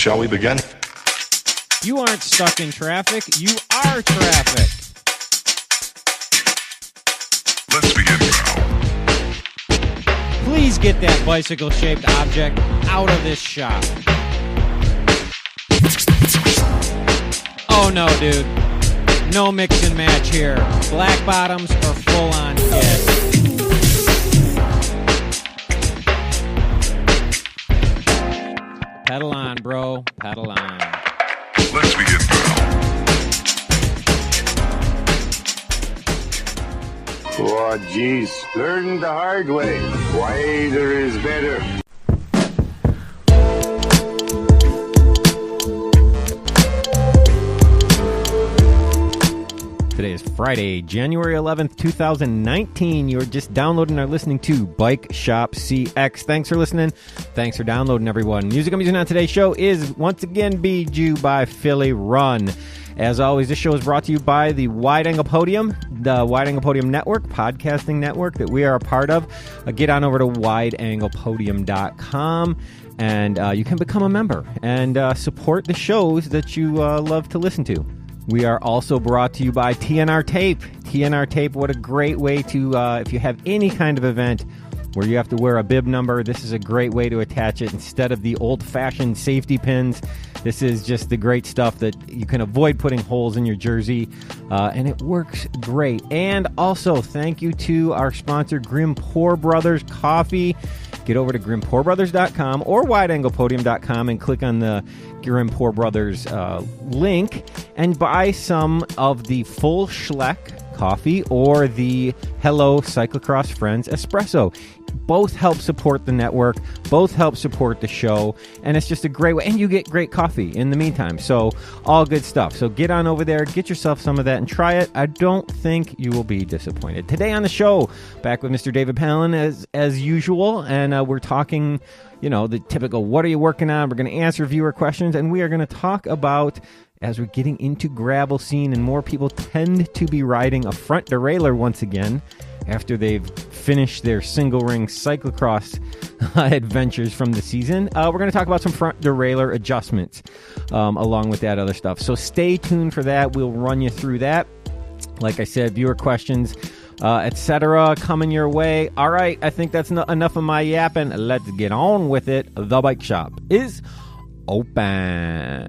Shall we begin? You aren't stuck in traffic. You are traffic. Let's begin now. Please get that bicycle-shaped object out of this shop. Oh no, dude. No mix and match here. Black bottoms or full-on kit. Pedal on, bro. Pedal on. Let's begin now. Oh, geez. Learn the hard way. Wider is better. Today is Friday, January 11th, 2019. You're just downloading or listening to Bike Shop CX. Thanks for listening. Thanks for downloading, everyone. Music I'm using on today's show is once again Bijou by Philly Run. As always, this show is brought to you by the Wide Angle Podium, the Wide Angle Podium Network, podcasting network that we are a part of. Get on over to wideanglepodium.com and you can become a member and support the shows that you love to listen to. We are also brought to you by TNR Tape. TNR Tape, what a great way to, if you have any kind of event where you have to wear a bib number, this is a great way to attach it instead of the old-fashioned safety pins. This is just the great stuff that you can avoid putting holes in your jersey, and it works great. And also, thank you to our sponsor, Grimpeur Bros Coffee. Get over to GrimpeurBrothers.com or WideAnglePodium.com and click on the Grimpeur Brothers link and buy some of the Full Schleck coffee or the Hello Cyclocross Friends Espresso. Both help support the network, both help support the show, and it's just a great way. And you get great coffee in the meantime, so all good stuff. So get on over there, get yourself some of that, and try it. I don't think you will be disappointed. Today on the show, back with Mr. David Palin as usual, and we're talking, you know, the typical, what are you working on? We're going to answer viewer questions, and we are going to talk about, as we're getting into gravel scene and more people tend to be riding a front derailleur once again after they've finished their single ring cyclocross adventures from the season. We're going to talk about some front derailleur adjustments along with that other stuff. So stay tuned for that. We'll run you through that. Like I said, viewer questions, etc. coming your way. All right, I think that's enough of my yapping. Let's get on with it. The Bike Shop is open.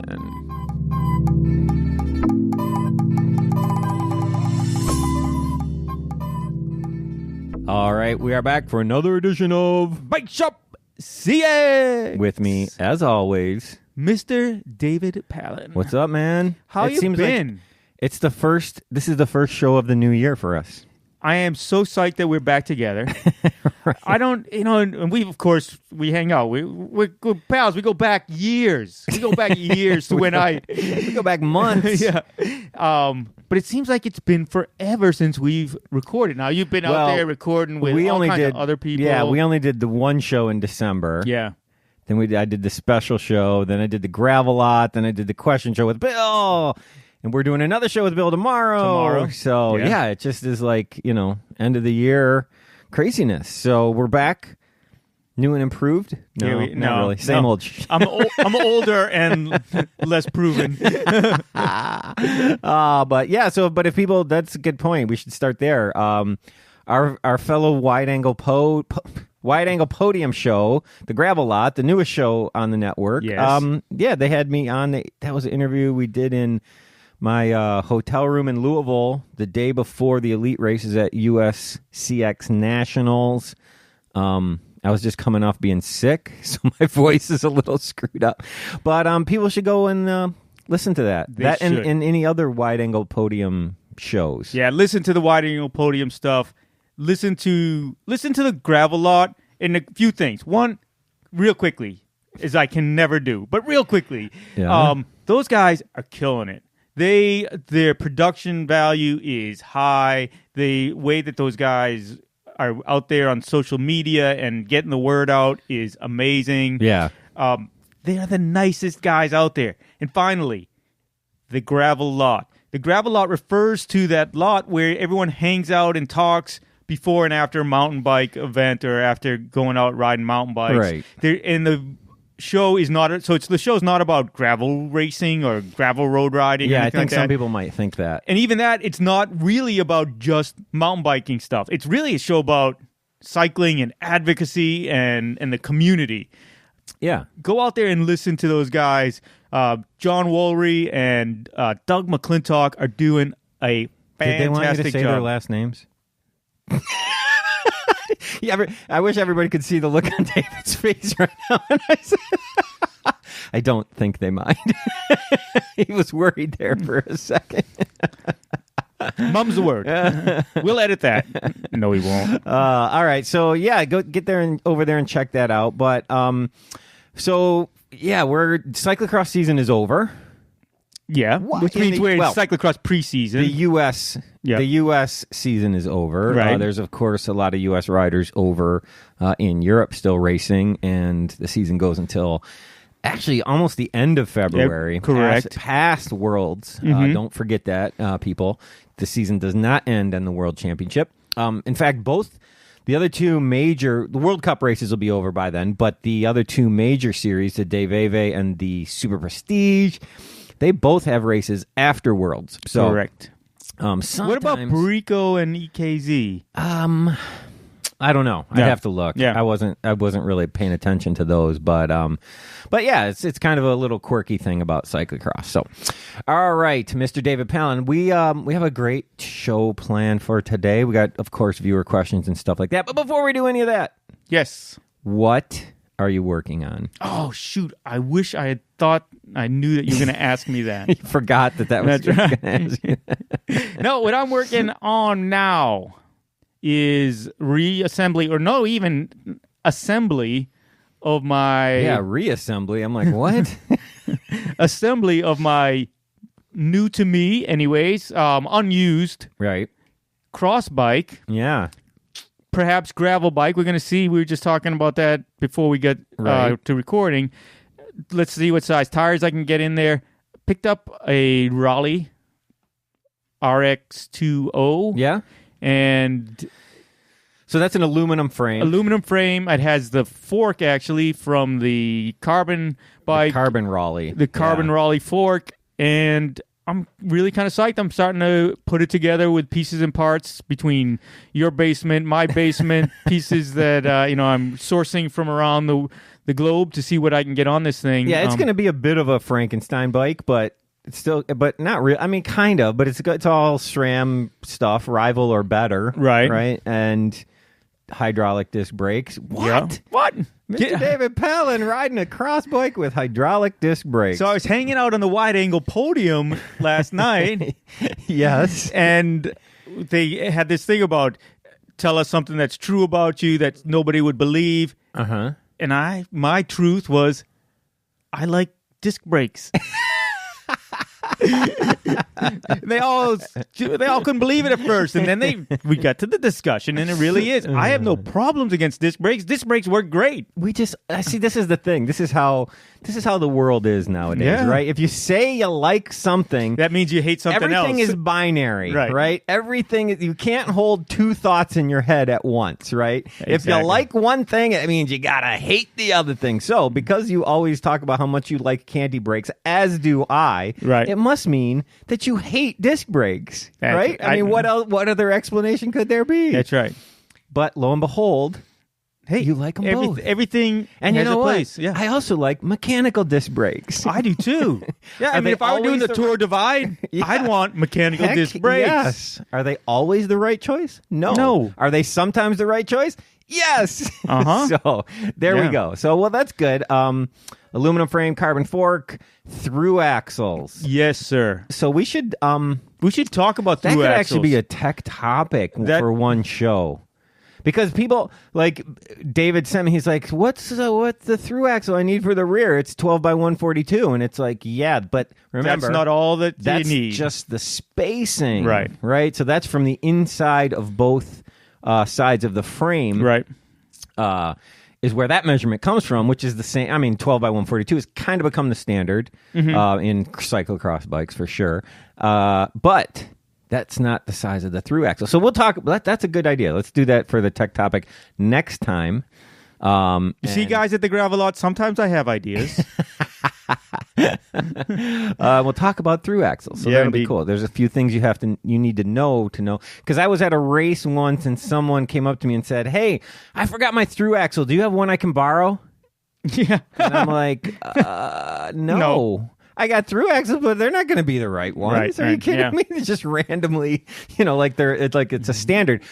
All right, we are back for another edition of Bike Shop CX. With me, as always, Mr. David Palin. What's up, man? How you been? Like this is the first show of the new year for us. I am so psyched that we're back together. Right. I don't, and we, of course, we hang out. We're good pals. We go back years. We go back years to when we go back months. Yeah. But it seems like it's been forever since we've recorded. Now, you've been out there recording with all kinds of other people. Yeah, we only did the one show in December. Yeah. Then I did the special show. Then I did the gravel lot. Then I did the question show with Bill. And we're doing another show with Bill tomorrow. So, yeah, it just is like, you know, end of the year craziness. So we're back, new and improved. No, not really. Same old. I'm older and less proven. But yeah, but if people, that's a good point. We should start there. Our fellow Wide Angle Podium show, the Gravel Lot, the newest show on the network. Yes. They had me on. That was an interview we did in my hotel room in Louisville the day before the elite races at BSCX Nationals. I was just coming off being sick, so my voice is a little screwed up. But people should go and listen to that. And any other Wide Angle Podium shows. Yeah, listen to the Wide Angle Podium stuff. Listen to the Gravel Lot, and a few things. One, real quickly, is I can never do, but real quickly, those guys are killing it. Their production value is high. The way that those guys are out there on social media and getting the word out is amazing. Yeah. They are the nicest guys out there. And finally, the Gravel Lot. The Gravel Lot refers to that lot where everyone hangs out and talks before and after a mountain bike event or after going out riding mountain bikes. Right. And show is not the show's not about gravel racing or gravel road riding. Yeah, or I anything think like some that. people might think that. And even that, it's not really about just mountain biking stuff. It's really a show about cycling and advocacy and the community. Yeah. Go out there and listen to those guys. John Wollery and Doug McClintock are doing a fantastic Did they want you to say job. their last names? Yeah, I wish everybody could see the look on David's face right now. When I said, I don't think they mind. He was worried there for a second. Mum's the word. We'll edit that. No, we won't. All right, so yeah, go get there and over there and check that out. But so yeah, cyclocross season is over. Yeah, which means we're in cyclocross preseason. The U.S. season is over. Right. There's, of course, a lot of U.S. riders over in Europe still racing, and the season goes until actually almost the end of February. Yep, correct. Past Worlds. Don't forget that, people. The season does not end on the World Championship. In fact, both the other two the World Cup races will be over by then, but the other two major series, the De Veve and the Super Prestige, they both have races after Worlds. So, correct. What about Perico and EKZ? I don't know. I'd have to look. Yeah. I wasn't really paying attention to those, but yeah, it's kind of a little quirky thing about cyclocross. So, all right, Mr. David Palin, we have a great show planned for today. We got, of course, viewer questions and stuff like that. But before we do any of that, Yes. what are you working on? Oh, shoot. I wish I had thought I knew that you were going to ask me that. You forgot that was That's right. gonna ask you that. No, what I'm working on now is reassembly, or no, even assembly of my... Yeah, reassembly. I'm like, what? assembly of my new to me, anyways, unused Right. cross bike, Yeah. perhaps gravel bike. We're going to see. We were just talking about that before we get Right. to recording. Let's see what size tires I can get in there. Picked up a Raleigh RX20. Yeah. And So that's an aluminum frame. aluminum frame. It has the fork, actually, from the carbon bike. Carbon Raleigh. The carbon Raleigh fork. And I'm really kind of psyched. I'm starting to put it together with pieces and parts between your basement, my basement, pieces that I'm sourcing from around the globe to see what I can get on this thing. Yeah, it's going to be a bit of a Frankenstein bike, but it's still, but not real. I mean, kind of, but it's all SRAM stuff, rival or better, Right. Right, and hydraulic disc brakes. What? Yeah. What? Mr. David Palin riding a cross bike with hydraulic disc brakes. So I was hanging out on the wide angle podium last night. Yes, And they had this thing about tell us something that's true about you that nobody would believe. Uh-huh. And my truth was, I like disc brakes. they all couldn't believe it at first, and then we got to the discussion, and it really is. I have no problems against disc brakes. Disc brakes work great. I see. This is the thing. This is how the world is nowadays, Yeah. right? If you say you like something, That means you hate something everything else. is binary, Right. Everything, you can't hold two thoughts in your head at once, right? If you Exactly. like one thing, it means you gotta hate the other thing. So, because you always talk about how much you like candy brakes, as do I, Right. it must mean that you hate disc brakes, That's- right? I mean, what other explanation could there be? That's right. But lo and behold, hey, you like them both. Everything And you has know a what? place. Yeah. I also like mechanical disc brakes. I do too. Yeah, I Are mean, they if I were doing always the the Tour Divide, Yeah. I'd want mechanical Heck, disc brakes. Yes. Are they always the right choice? No. No. Are they sometimes the right choice? Yes. Uh-huh. So there we Yeah. go. So well, that's good. Aluminum frame, carbon fork, through axles. Yes, sir. So we should We should talk about that through could axles. actually be a tech topic for one show. Because people, like David sent me, he's like, what's the through axle I need for the rear? It's 12 by 142. And it's like, yeah, but remember, That's not all that that's you need. just the spacing. Right. Right? So that's from the inside of both sides of the frame. right. Is where that measurement comes from, which is the same. I mean, 12 by 142 has kind of become the standard in cyclocross bikes for sure. But that's not the size of the through axle. So we'll talk. That's a good idea. Let's do that for the tech topic next time. You see, guys at the gravel lot, sometimes I have ideas. We'll talk about through axles. So that'll be cool. There's a few things you need to know. Because I was at a race once and someone came up to me and said, "Hey, I forgot my through axle. Do you have one I can borrow?" Yeah. And I'm like, no. I got through axles, but they're not going to be the right ones. Are you kidding me? It's just randomly, it's a standard.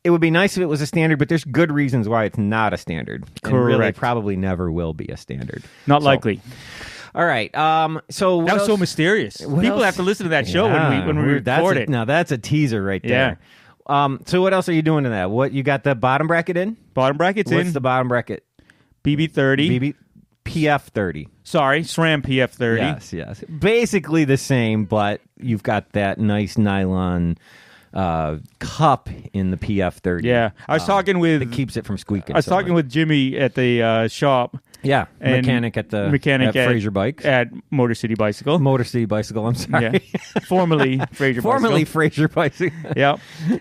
It would be nice if it was a standard, but there's good reasons why it's not a standard. Correct. And really probably never will be a standard. Not likely. All right. So that was so mysterious. People have to listen to that show when we record it. Now that's a teaser right there. Yeah. So what else are you doing to that? What you got the bottom bracket in? Bottom bracket's in. What's the bottom bracket? BB30. PF30. Sorry, SRAM PF30. Yes. Basically the same, but you've got that nice nylon cup in the PF30. Yeah. I was talking with... It keeps it from squeaking. I was talking with Jimmy at the shop. Yeah, mechanic at Fraser Bikes. At Motor City Bicycle, I'm sorry. Yeah. Formerly Fraser Formerly Fraser Bicycle. Yeah.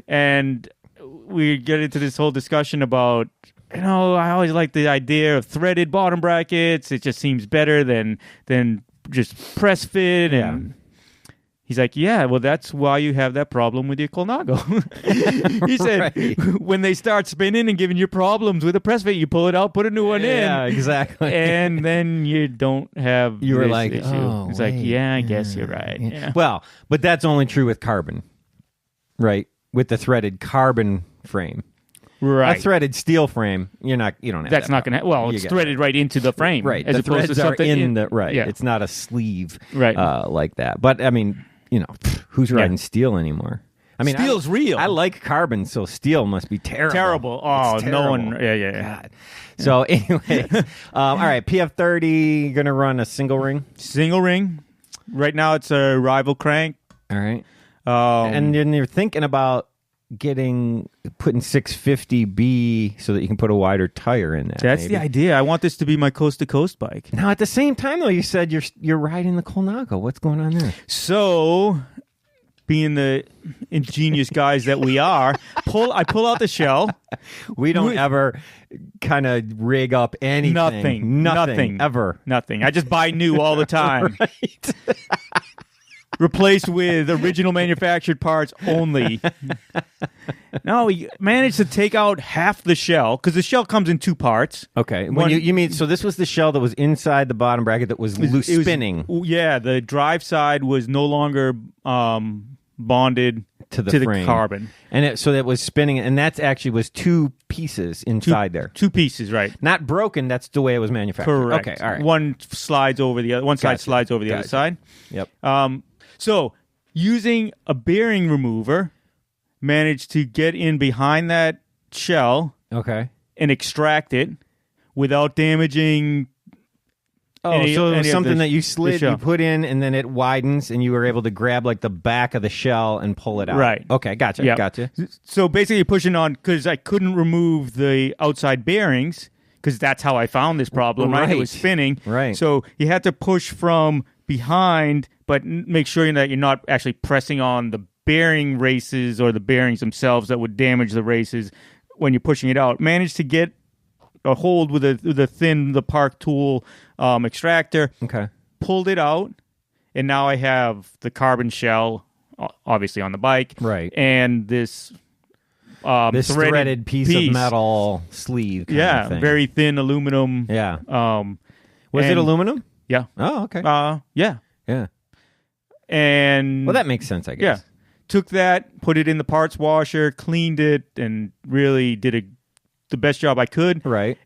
And we get into this whole discussion about... I always like the idea of threaded bottom brackets. It just seems better than just press fit. And he's like, yeah, well, that's why you have that problem with your Colnago. He said, when they start spinning and giving you problems with a press fit, you pull it out, put a new one in. Yeah, exactly. And then you don't have You were this like, issue. oh, It's like, yeah, I guess you're right. Yeah. Well, but that's only true with carbon, right? With the threaded carbon frame. Right. A threaded steel frame, you don't have That's not going to... Well, it's threaded right into the frame. Right. As the opposed threads to are something in the... Right. Yeah. It's not a sleeve right. Like that. But, I mean, who's riding steel anymore? I mean, steel's real. I like carbon, so steel must be terrible. Terrible. Oh, terrible. No one... Yeah. God. So, anyways, all right, PF30, going to run a single ring? Single ring. Right now, it's a rival crank. All right. And then you're thinking about putting 650B so that you can put a wider tire in that. That's the idea. I want this to be my coast-to-coast bike. Now, at the same time, though, you said you're riding the Colnago. What's going on there? So, being the ingenious guys that we are, I pull out the shell. We don't ever kind of rig up anything. Nothing. Ever. Nothing. I just buy new all the time. Right. Replaced with original manufactured parts only. No, we managed to take out half the shell, because the shell comes in two parts. Okay. When you mean, so this was the shell that was inside the bottom bracket that was spinning. Yeah, the drive side was no longer bonded to the carbon. And so that was spinning, and that actually was two pieces inside there. Two pieces, right. Not broken, that's the way it was manufactured. Correct. Okay, all right. One slides over the other. One side slides over the other side. Yep. So, using a bearing remover, managed to get in behind that shell and extract it without damaging... so something that you slid, you put in, and then it widens, and you were able to grab like the back of the shell and pull it out. Right. Okay, gotcha. Yep. Gotcha. So basically pushing on, because I couldn't remove the outside bearings, because that's how I found this problem, right? It was spinning. Right. So you had to push from behind, but make sure that you're not actually pressing on the bearing races or the bearings themselves that would damage the races when you're pushing it out. Managed to get a hold with the Park tool extractor. Okay. Pulled it out, and now I have the carbon shell, obviously on the bike, right? And this threaded piece of metal sleeve. Kind of thing. Very thin aluminum. Yeah. Was it aluminum? Yeah. Oh, okay. Yeah. Yeah. And well, that makes sense, I guess. Yeah. Took that, put it in the parts washer, cleaned it, and really did the best job I could. Right.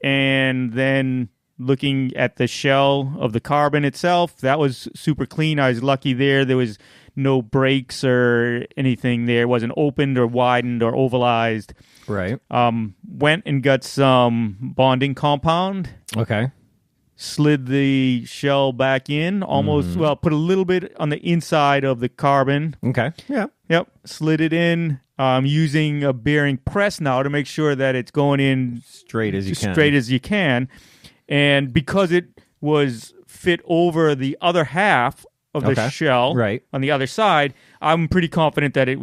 And then looking at the shell of the carbon itself, that was super clean. I was lucky there. There was no breaks or anything there. It wasn't opened or widened or ovalized. Right. Went and got some bonding compound. Okay. Slid the shell back in, almost, put a little bit on the inside of the carbon. Okay. Yeah. Yep. Slid it in, using a bearing press now to make sure that it's going in straight as you can. And because it was fit over the other half of the shell right. on the other side, I'm pretty confident that it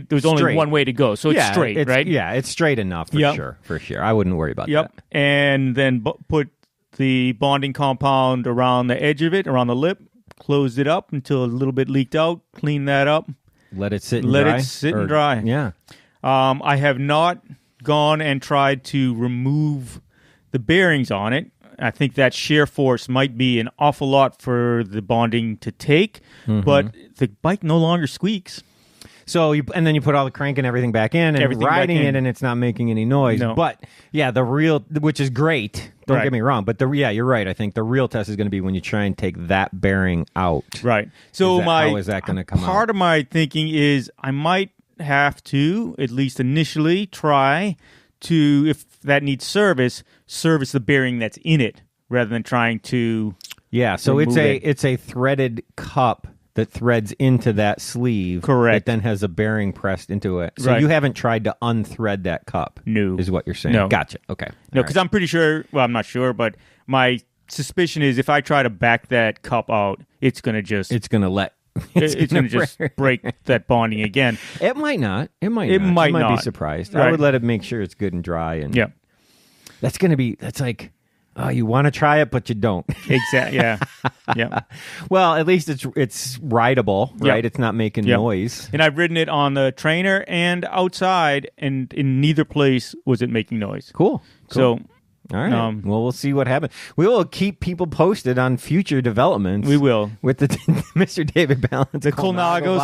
there's only Straight. one way to go, so it's straight, right? Yeah, it's straight enough for sure. I wouldn't worry about that. And then put the bonding compound around the edge of it, around the lip, closed it up until a little bit leaked out, clean that up. Let it sit and dry. Yeah. I have not gone and tried to remove the bearings on it. I think that shear force might be an awful lot for the bonding to take, but the bike no longer squeaks. So and then you put all the crank and everything back in, and Everything riding back in. it, and it's not making any noise. No. But yeah, the real, which is great. Don't Right. get me wrong, but you're right. I think the real test is going to be when you try and take that bearing out. Right. So how is that going to come out? Part of my thinking is I might have to, at least initially, try to, if that needs service the bearing that's in it rather than trying to. Yeah. So remove it's a threaded cup that threads into that sleeve. Correct. That then has a bearing pressed into it. So Right. you haven't tried to unthread that cup. No. Is what you're saying. No. Gotcha. Okay. No, because I'm pretty sure. Well, I'm not sure, but my suspicion is if I try to back that cup out, it's going to just it's going to let. it's going to just break that bonding again. It might not. It might It not. might You might be not. surprised. Right. I would let it make sure it's good and dry. And Yeah. that's like, you want to try it, but you don't. Exactly. Yeah. Yeah. Well, at least it's rideable, right? Yep. It's not making Yep. noise. And I've ridden it on the trainer and outside, and in neither place was it making noise. Cool. So, All right. Well, we'll see what happens. We will keep people posted on future developments. we will. With the Mr. David Balance, The Colnago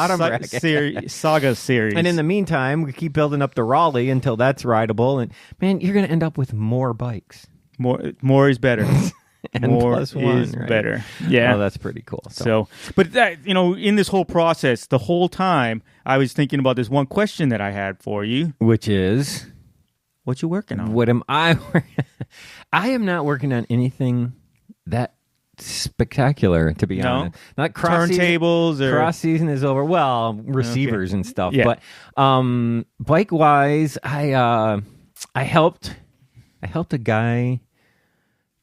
Saga series. And in the meantime, we keep building up the Raleigh until that's rideable. And man, you're going to end up with more bikes. More is better. And More plus one, is right? better. Yeah. Oh, that's pretty cool. So, but that, in this whole process, the whole time, I was thinking about this one question that I had for you. Which is, What you working on? what am I? I am not working on anything that spectacular, to be No? honest. Not cross Turntables season. or Cross season is over. Well, receivers and stuff. Yeah. But bike wise, I helped a guy.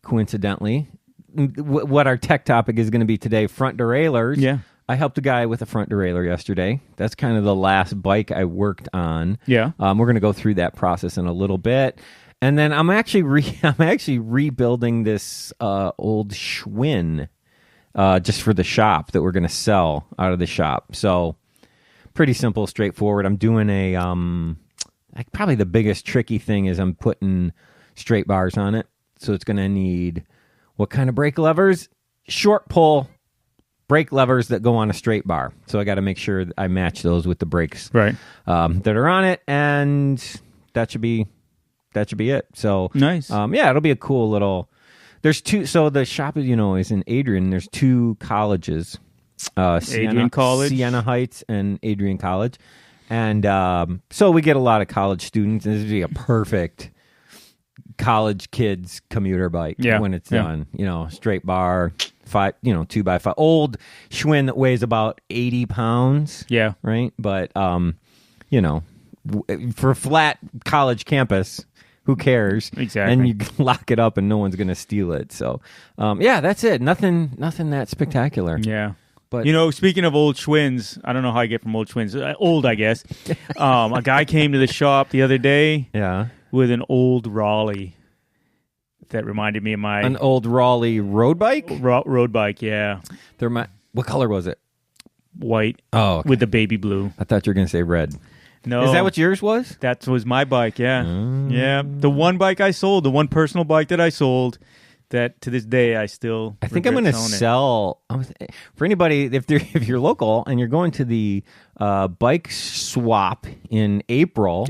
Coincidentally, what our tech topic is going to be today, front derailleurs. Yeah. I helped a guy with a front derailleur yesterday. That's kind of the last bike I worked on. Yeah. We're going to go through that process in a little bit. And then I'm actually rebuilding this old Schwinn just for the shop that we're going to sell out of the shop. So pretty simple, straightforward. I'm doing probably the biggest tricky thing is I'm putting straight bars on it. So it's going to need what kind of brake levers? Short pull brake levers that go on a straight bar. So I got to make sure that I match those with the brakes Right. that are on it, and that should be it. So Nice. It'll be a cool little. There's two. So the shop is in Adrian. There's two colleges, Adrian College, Siena Heights, and Adrian College, and so we get a lot of college students. And this would be a perfect college kids commuter bike when it's done. Straight bar, 2x5, old Schwinn that weighs about 80 pounds. Yeah. Right. But for a flat college campus, who cares? Exactly. And you lock it up and no one's going to steal it. So, that's it. Nothing that spectacular. Yeah. But speaking of old Schwinns, I don't know how I get from old Schwinns. Old, I guess. A guy came to the shop the other day with an old Raleigh that reminded me of an old Raleigh road bike? road bike, yeah. What color was it? White. Oh, okay. With the baby blue. I thought you were going to say red. No. Is that what yours was? That was my bike, yeah. Yeah. The one bike I sold, the one personal bike that I sold, that to this day I still I think I'm going to sell for anybody if you're local and you're going to the bike swap in April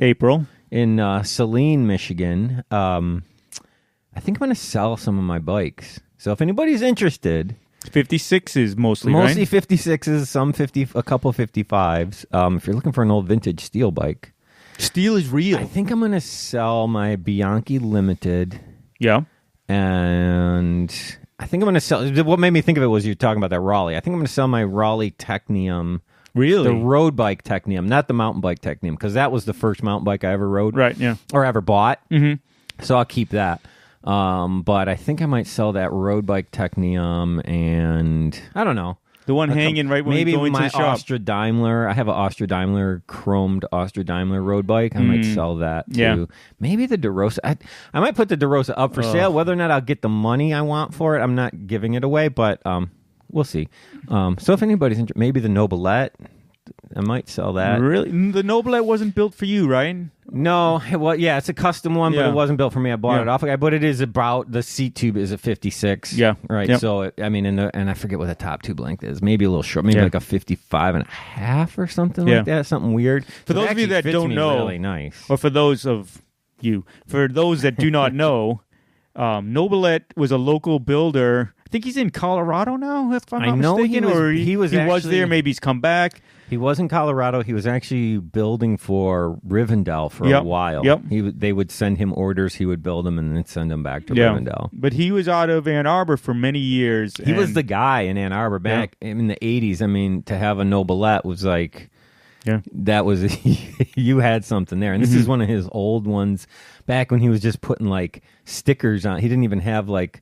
in Saline, Michigan. I think I'm going to sell some of my bikes. So if anybody's interested, 56s mostly, mostly right? 56s, a couple 55s. If you're looking for an old vintage steel bike, steel is real. I think I'm going to sell my Bianchi Limited. Yeah. And I think I'm going to sell. What made me think of it was you talking about that Raleigh. I think I'm going to sell my Raleigh Technium. Really? The road bike Technium, not the mountain bike Technium, because that was the first mountain bike I ever rode. Right, yeah. Or ever bought. Mm-hmm. So I'll keep that. But I think I might sell that road bike Technium, and I don't know. The one hanging right when maybe you go into my the shop. Austria Daimler. I have an Austria Daimler chromed Austria Daimler road bike. I might sell that too. Yeah. Maybe the DeRosa. I might put the DeRosa up for sale. Whether or not I'll get the money I want for it, I'm not giving it away, but we'll see. So if anybody's interested, maybe the Nobilette. I might sell that. Really? The Nobilette wasn't built for you, right? No, well, yeah, it's a custom one, but Yeah. it wasn't built for me. I bought Yeah. it off a guy, but it is about the seat tube is a 56. Yeah. right. Yep. So I mean, and I forget what the top tube length is. Maybe a little short, maybe Yeah. like a 55 and a half or something Yeah. like that. Something weird. For It those of you actually that fits don't me know, really nice. Or for those of you, for those that do not know, Nobilette was a local builder. I think he's in Colorado now, if I'm I not know mistaken. he was he was actually- there. Maybe he's come back. He was in Colorado. He was actually building for Rivendell for a Yep. while. Yep. They would send him orders. He would build them and then send them back to Rivendell. But he was out of Ann Arbor for many years. He was and- the guy in Ann Arbor back in the 80s. I mean, to have a Nobilette was like, Yeah. that was, you had something there. And this is one of his old ones back when he was just putting like stickers on. He didn't even have like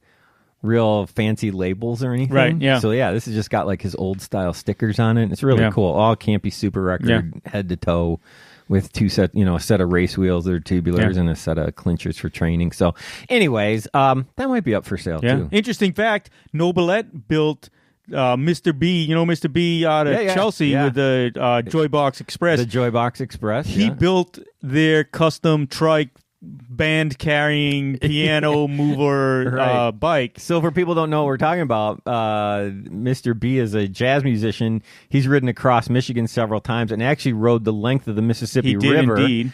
real fancy labels or anything. Right, yeah. So yeah, this has just got like his old style stickers on it. It's really cool. All Campy Super Record head to toe with a set of race wheels that are tubulars and a set of clinchers for training. So anyways, that might be up for sale too. Interesting fact, Nobilette built Mr. B, you know Mr. B out of Chelsea with the Joybox Express. The Joybox Express. He built their custom trike band carrying piano mover bike. So for people who don't know what we're talking about, Mr. B is a jazz musician. He's ridden across Michigan several times and actually rode the length of the Mississippi He did River indeed.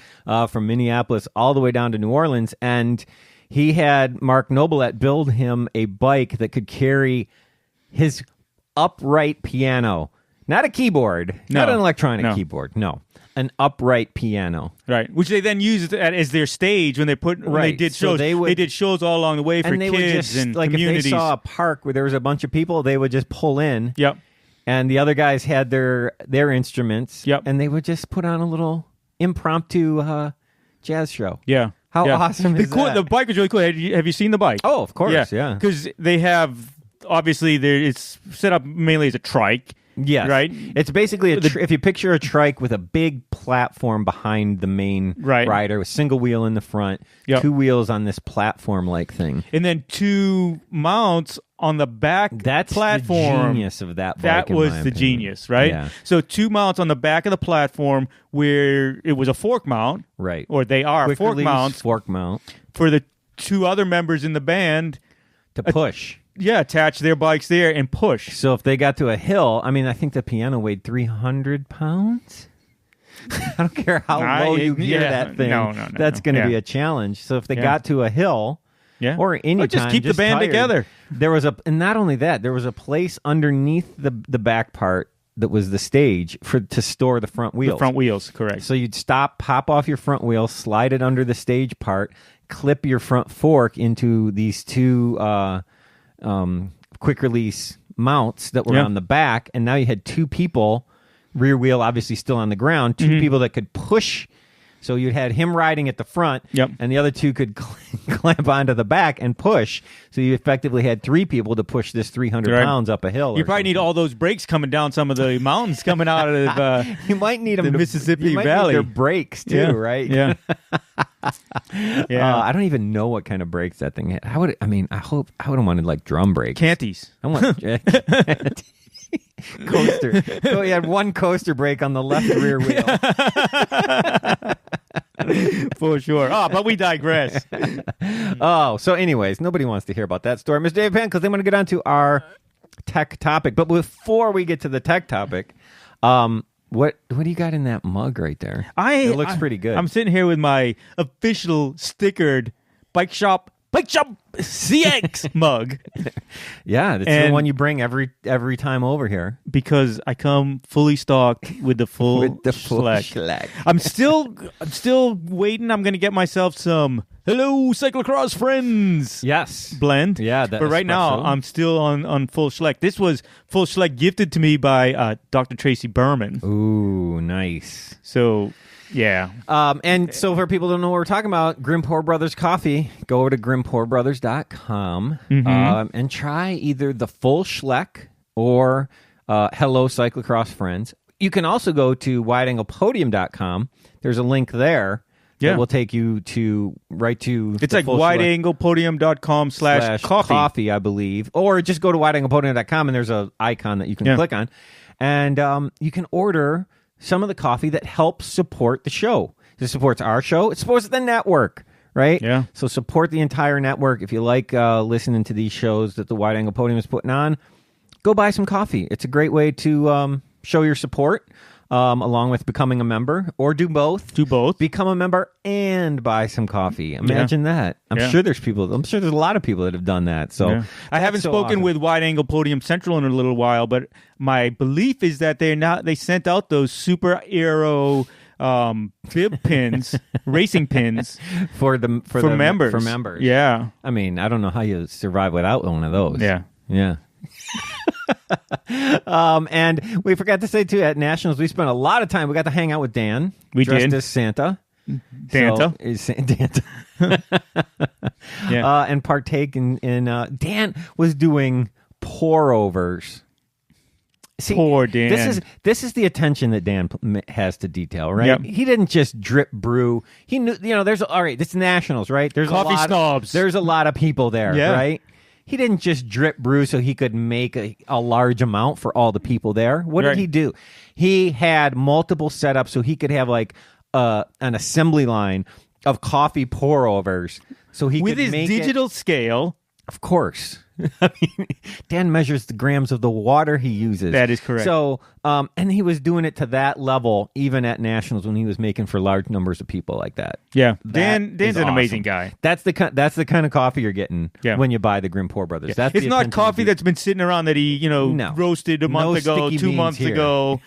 From Minneapolis all the way down to New Orleans. And he had Mark Nobilette build him a bike that could carry his upright piano. Not a keyboard. Not an electronic keyboard. No. An upright piano. Right, which they then used as their stage when they did So shows. they did shows all along the way for and they kids would just, and like, communities. if they saw a park where there was a bunch of people, they would just pull in. Yep. And the other guys had their instruments. Yep. And they would just put on a little impromptu jazz show. Yeah. How awesome is that? The bike was really cool. Have you seen the bike? Oh, of course, yeah. Because they have, obviously, it's set up mainly as a trike. Yes. Right? It's basically, if you picture a trike with a big platform behind the main rider, with single wheel in the front, two wheels on this platform-like thing. And then two mounts on the back platform. The genius of that bike, That in was my the opinion. genius, right? Yeah. So two mounts on the back of the platform where it was a fork mount. Right. Or they are Quick fork release mounts. Fork mount. For the two other members in the band. To push. Attach their bikes there and push. So if they got to a hill, I mean, I think the piano weighed 300 pounds. I don't care how low you gear that thing. No, that's going to be a challenge. So if they got to a hill, or any just time, keep the band tired, together. There was and not only that, there was a place underneath the back part that was the stage to store the front wheels. The front wheels, correct. So you'd stop, pop off your front wheel, slide it under the stage part, clip your front fork into these two quick release mounts that were on the back, and now you had two people, rear wheel obviously still on the ground, two people that could push. So you had him riding at the front, and the other two could clamp onto the back and push. So you effectively had three people to push this 300 pounds up a hill. You probably need all those brakes coming down some of the mountains coming out of you might need them the to, Mississippi you might Valley. Need their brakes too, right? Yeah. I don't even know what kind of brakes that thing had. I hope I would have wanted like drum brakes. Canties. I want coaster. So he had one coaster brake on the left rear wheel. For sure. But we digress. So anyways, nobody wants to hear about that story, Mr. Dave Penn, because they want to get on to our tech topic. But before we get to the tech topic, what do you got in that mug right there? It looks pretty good. I'm sitting here with my official stickered Bike Shop CX mug. Yeah, that's the one you bring every time over here. Because I come fully stocked with the full Schleck. I'm still waiting. I'm going to get myself some Hello Cyclocross Friends. Yes. Blend. Yeah, but right now I'm still on full Schleck. This was full Schleck gifted to me by Dr. Tracy Berman. Ooh, nice. So yeah. And so for people who don't know what we're talking about, Grimpeur Brothers Coffee, go over to grimpeurbrothers.com and try either the full Schleck or Hello Cyclocross Friends. You can also go to wideanglepodium.com. There's a link there that will take you to It's like wideanglepodium.com/coffee, I believe. Or just go to wideanglepodium.com and there's an icon that you can click on. And you can order some of the coffee that helps support the show. It supports our show. It supports the network, right? Yeah. So support the entire network. If you like listening to these shows that the Wide Angle Podium is putting on, go buy some coffee. It's a great way to show your support. Along with becoming a member, or do both. Do both. Become a member and buy some coffee. Imagine that. I'm sure there's a lot of people that have done that. So I haven't spoken with Wide Angle Podium Central in a little while, but my belief is that they sent out those super aero bib pins, racing pins for members. For members. Yeah. I mean, I don't know how you survive without one of those. Yeah. Yeah. And we forgot to say too, at Nationals we spent a lot of time. We got to hang out with Dan. We dressed did as Santa. Danta. Danta. Yeah. And partake in Dan was doing pour overs. See, poor Dan. This is the attention that Dan has to detail, right? Yep. He didn't just drip brew. He knew, there's all right. It's Nationals, right? There's coffee snobs. There's a lot of people there, right? He didn't just drip brew so he could make a large amount for all the people there. What did he do? He had multiple setups so he could have like an assembly line of coffee pour overs. So he with could his make digital scale. Of course. I mean, Dan measures the grams of the water he uses. That is correct. So, and he was doing it to that level even at Nationals when he was making for large numbers of people like that. Yeah, Dan's an amazing guy. That's the kind of coffee you're getting when you buy the Grimpeur Brothers. Yeah. It's not coffee that's been sitting around that he roasted a month ago, 2 months ago.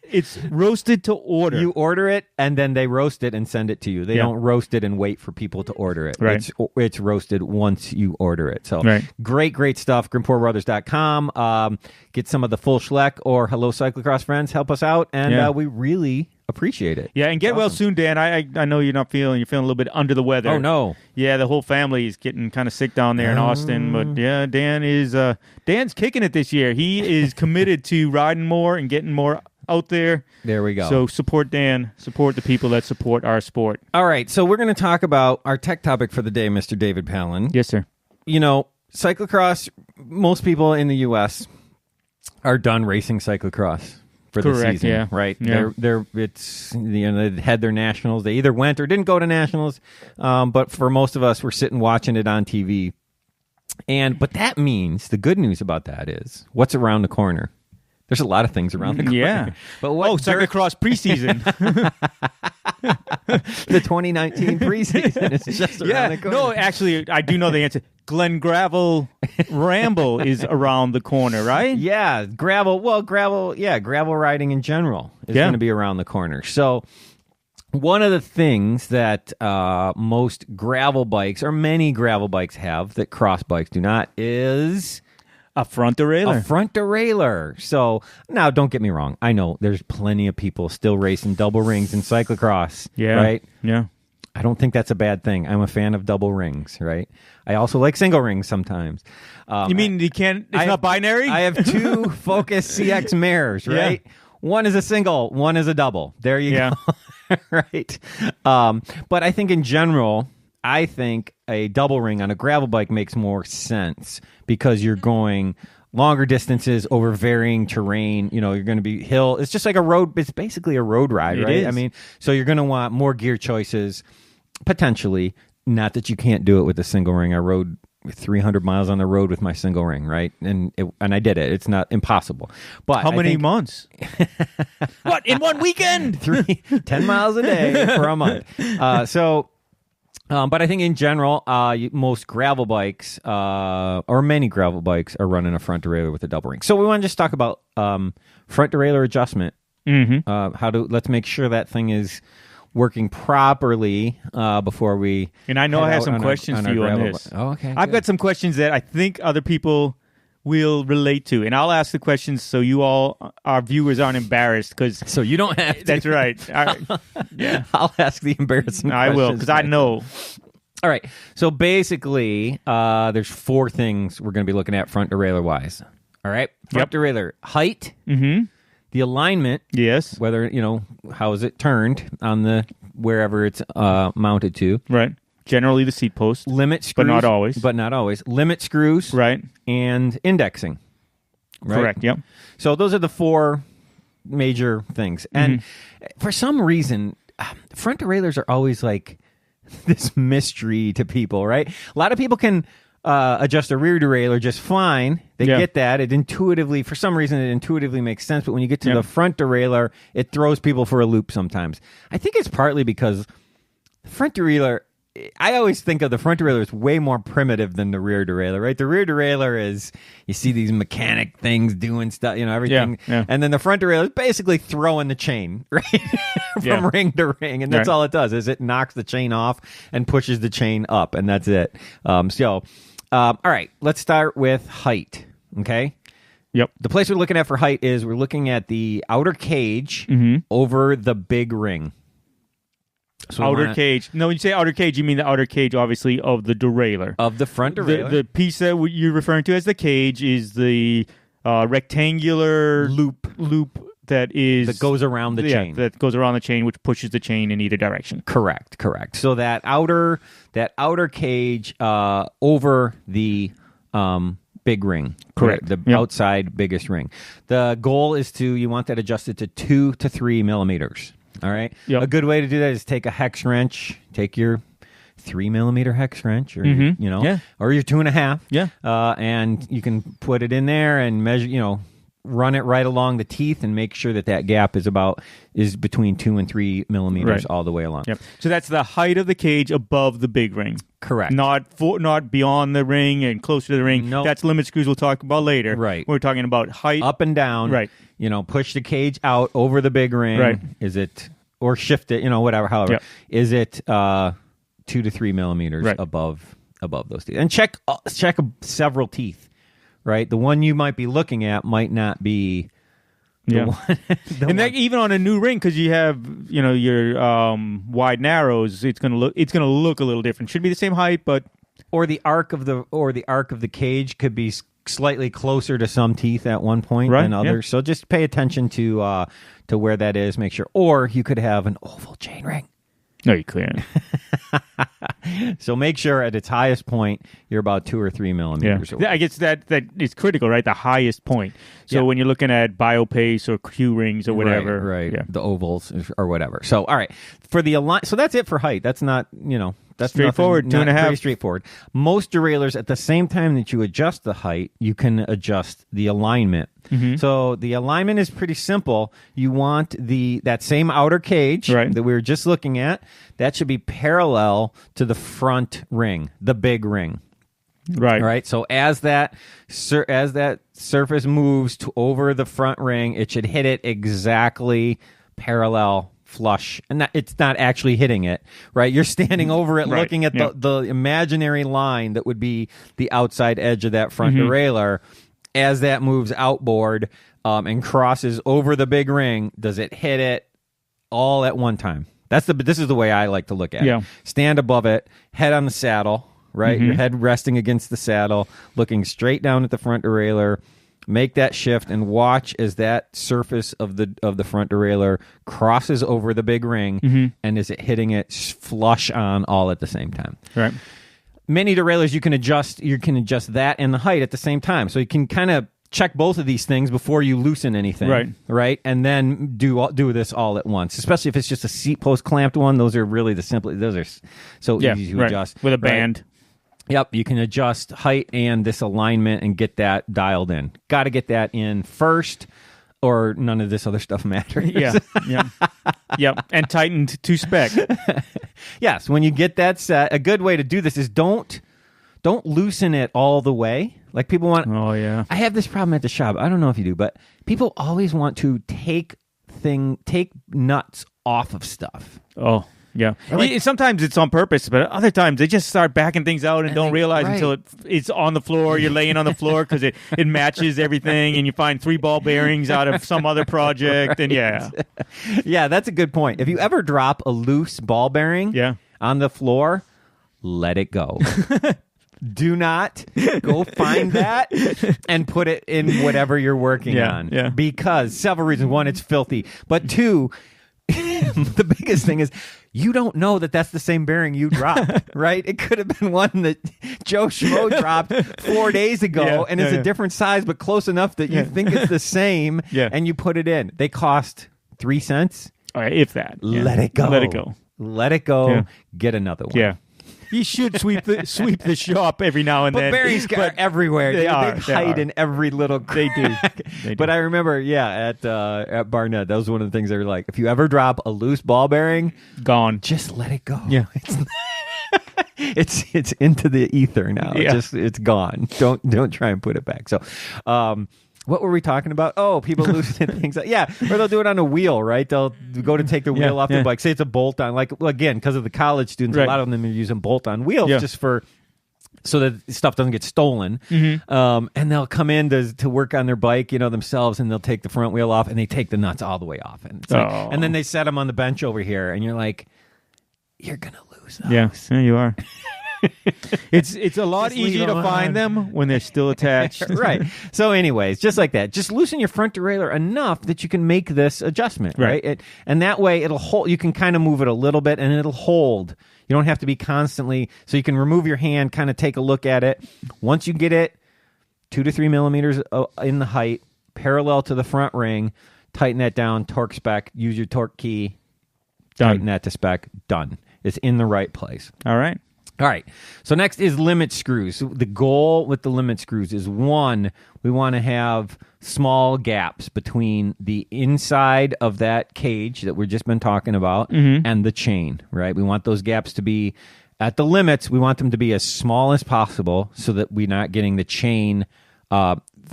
It's roasted to order. You order it and then they roast it and send it to you. They don't roast it and wait for people to order it. Right. It's roasted once you order it. So great stuff. GrimpeurBrothers.com. Get some of the full schleck or Hello Cyclocross Friends. Help us out, and we really appreciate it. Yeah, and get well soon, Dan. I know you're feeling a little bit under the weather. Oh no. Yeah, the whole family is getting kind of sick down there in Austin, but yeah, Dan's kicking it this year. He is committed to riding more and getting more out there. There we go. So support Dan. Support the people that support our sport. All right, so we're going to talk about our tech topic for the day, Mr. David Palin. Yes, sir. Cyclocross, most people in the U.S. are done racing cyclocross for the season, right? Yeah. They had their nationals. They either went or didn't go to nationals, but for most of us, we're sitting watching it on TV. But that means the good news about that is what's around the corner. There's a lot of things around the corner. Yeah. But cyclocross preseason. The 2019 preseason is just around the corner. No, actually, I do know the answer. Glen Gravel Ramble is around the corner, right? Yeah, gravel riding in general is going to be around the corner. So one of the things that most gravel bikes, or many gravel bikes have that cross bikes do not, is a front derailleur. A front derailleur. So now, don't get me wrong. I know there's plenty of people still racing double rings in cyclocross. Yeah. Right? Yeah. I don't think that's a bad thing. I'm a fan of double rings, right? I also like single rings sometimes. You mean you can't? It's not binary? I have two Focus CX mares, right? Yeah. One is a single, one is a double. There you go. Right? But I think in general, a double ring on a gravel bike makes more sense because you're going longer distances over varying terrain. You're going to be hill. It's just like a road. It's basically a road ride, right? Is. I mean, so you're going to want more gear choices, potentially. Not that you can't do it with a single ring. I rode 300 miles on the road with my single ring, right? And I did it. It's not impossible. But how many months? What, in one weekend? 10 miles a day for a month. But I think in general, most gravel bikes, or many gravel bikes, are running a front derailleur with a double ring. So we want to just talk about front derailleur adjustment. Mm-hmm. Let's make sure that thing is working properly before we. And I know I have some questions for you on this. Oh, okay. I've got some questions that I think other people will relate to, and I'll ask the questions so you all, our viewers, aren't embarrassed. Because so you don't have to. That's right. Yeah, I'll ask the embarrassing questions. I will, because I know. All right. So basically, there's four things we're going to be looking at front derailleur wise. All right. Front derailleur. Height. Mm-hmm. The alignment. Yes. Whether, how is it turned on the wherever it's mounted to. Right. Generally the seat post. Limit screws. But not always. Limit screws. Right. And indexing. Right? Correct. Yep. So those are the 4 major things. And for some reason, front derailleurs are always like this mystery to people, right? A lot of people can adjust a rear derailleur just fine. They get that. For some reason, it intuitively makes sense. But when you get to the front derailleur, it throws people for a loop sometimes. I think it's partly because the front derailleur, I always think of the front derailleur as way more primitive than the rear derailleur, right? The rear derailleur is, you see these mechanic things doing stuff, everything. Yeah. And then the front derailleur is basically throwing the chain, right? From ring to ring. And that's all it does, is it knocks the chain off and pushes the chain up. And that's it. All right, let's start with height, okay? Yep. The place we're looking at for height is we're looking at the outer cage over the big ring. So outer cage. No, when you say outer cage, you mean the outer cage, obviously, of the derailleur. Of the front derailleur. The piece that you're referring to as the cage is the rectangular loop that goes around the chain. That goes around the chain, which pushes the chain in either direction. Correct. So that outer cage over the big ring. Correct. The outside biggest ring. The goal is you want that adjusted to 2 to 3 millimeters. All right. Yep. A good way to do that is take a hex wrench. Take your 3 millimeter hex wrench, or or your 2.5. Yeah. And you can put it in there and measure. Run it right along the teeth and make sure that gap is between 2 and 3 millimeters all the way along. Yep. So that's the height of the cage above the big ring. Correct. Not beyond the ring and closer to the ring. Nope. That's limit screws we'll talk about later. Right. We're talking about height. Up and down. Right. Push the cage out over the big ring. Right. Is it, or shift it, whatever, however. Yep. Is it 2 to 3 millimeters above those teeth? And check several teeth. Right, the one you might be looking at might not be the one. Even on a new ring, because you have your wide narrows, it's gonna look a little different. Should be the same height, but or the arc of the cage could be slightly closer to some teeth at one point than others. So just pay attention to where that is. Make sure, or you could have an oval chain ring. No, you can't. So make sure at its highest point you're about 2 or 3 millimeters away. I guess that is critical, right? The highest point. So when you're looking at BioPace or Q rings or whatever, right. The ovals or whatever. So all right, for the so that's it for height. That's not that's straightforward. 2.5. Pretty straightforward. Most derailleurs, at the same time that you adjust the height, you can adjust the alignment. So the alignment is pretty simple. You want that same outer cage that we were just looking at. That should be parallel to the front ring, the big ring. Right. All right. So as that surface moves over the front ring, it should hit it exactly parallel, flush, and it's not actually hitting it, right? You're standing over it, looking at the imaginary line that would be the outside edge of that front derailleur. As that moves outboard and crosses over the big ring, does it hit it all at one time? This is the way I like to look at it. Stand above it, head on the saddle, right? Your head resting against the saddle, looking straight down at the front derailleur. Make that shift and watch as that surface of the front derailleur crosses over the big ring, and is it hitting it flush on all at the same time? Right. Many derailleurs you can adjust that and the height at the same time, so you can kind of check both of these things before you loosen anything, right? And then do this all at once. Especially if it's just a seat post clamped one, those are really those are so easy to adjust with a band. Yep, you can adjust height and this alignment and get that dialed in. Got to get that in first, or none of this other stuff matters. Yep, and tightened to spec. Yes, when you get that set, a good way to do this is don't loosen it all the way. Like people want. Oh yeah. I have this problem at the shop. I don't know if you do, but people always want to take nuts off of stuff. Oh. Yeah. Sometimes it's on purpose, but other times they just start backing things out and don't realize until it's on the floor. You're laying on the floor because it matches everything, and you find 3 ball bearings out of some other project. And yeah, that's a good point. If you ever drop a loose ball bearing on the floor, let it go. Do not go find that and put it in whatever you're working on. Yeah. Because several reasons. One, it's filthy. But two, the biggest thing is you don't know that that's the same bearing you dropped, right? It could have been one that Joe Schmo dropped 4 days ago, and it's a different size, but close enough that you think it's the same, and you put it in. They cost 3 cents. All right, if that. Let it go. Let it go. Let it go. Yeah. Get another one. Yeah. You should sweep the shop every now and But then. bearings are everywhere. They hide in every little crack. They do. But I remember, at Barnett, that was one of the things they were like, if you ever drop a loose ball bearing, gone. just let it go. Yeah. It's into the ether now. Yeah. It's gone. Don't try and put it back. So, what were we talking about? Oh, people loosen things up. Yeah, or they'll do it on a wheel, right? They'll go to take the wheel off the bike. Say it's a bolt-on. Like, again, because of the college students, a lot of them are using bolt-on wheels just so that stuff doesn't get stolen. And they'll come in to work on their bike, themselves, and they'll take the front wheel off, and they take the nuts all the way off. And, and then they set them on the bench over here, and you're like, you're going to lose those. Yeah, you are. It's a lot easier to find them when they're still attached. Right. So anyways, just like that. Just loosen your front derailleur enough that you can make this adjustment, right? And that way it'll hold. You can kind of move it a little bit and it'll hold. You don't have to be constantly. So you can remove your hand, kind of take a look at it. Once you get it 2 to 3 millimeters in the height, parallel to the front ring, tighten that down, torque spec, use your torque key, tighten that to spec, done. It's in the right place. All right. All right. So next is limit screws. So the goal with the limit screws is, one, we want to have small gaps between the inside of that cage that we've just been talking about and the chain, right? We want those gaps to be at the limits. We want them to be as small as possible so that we're not getting the chain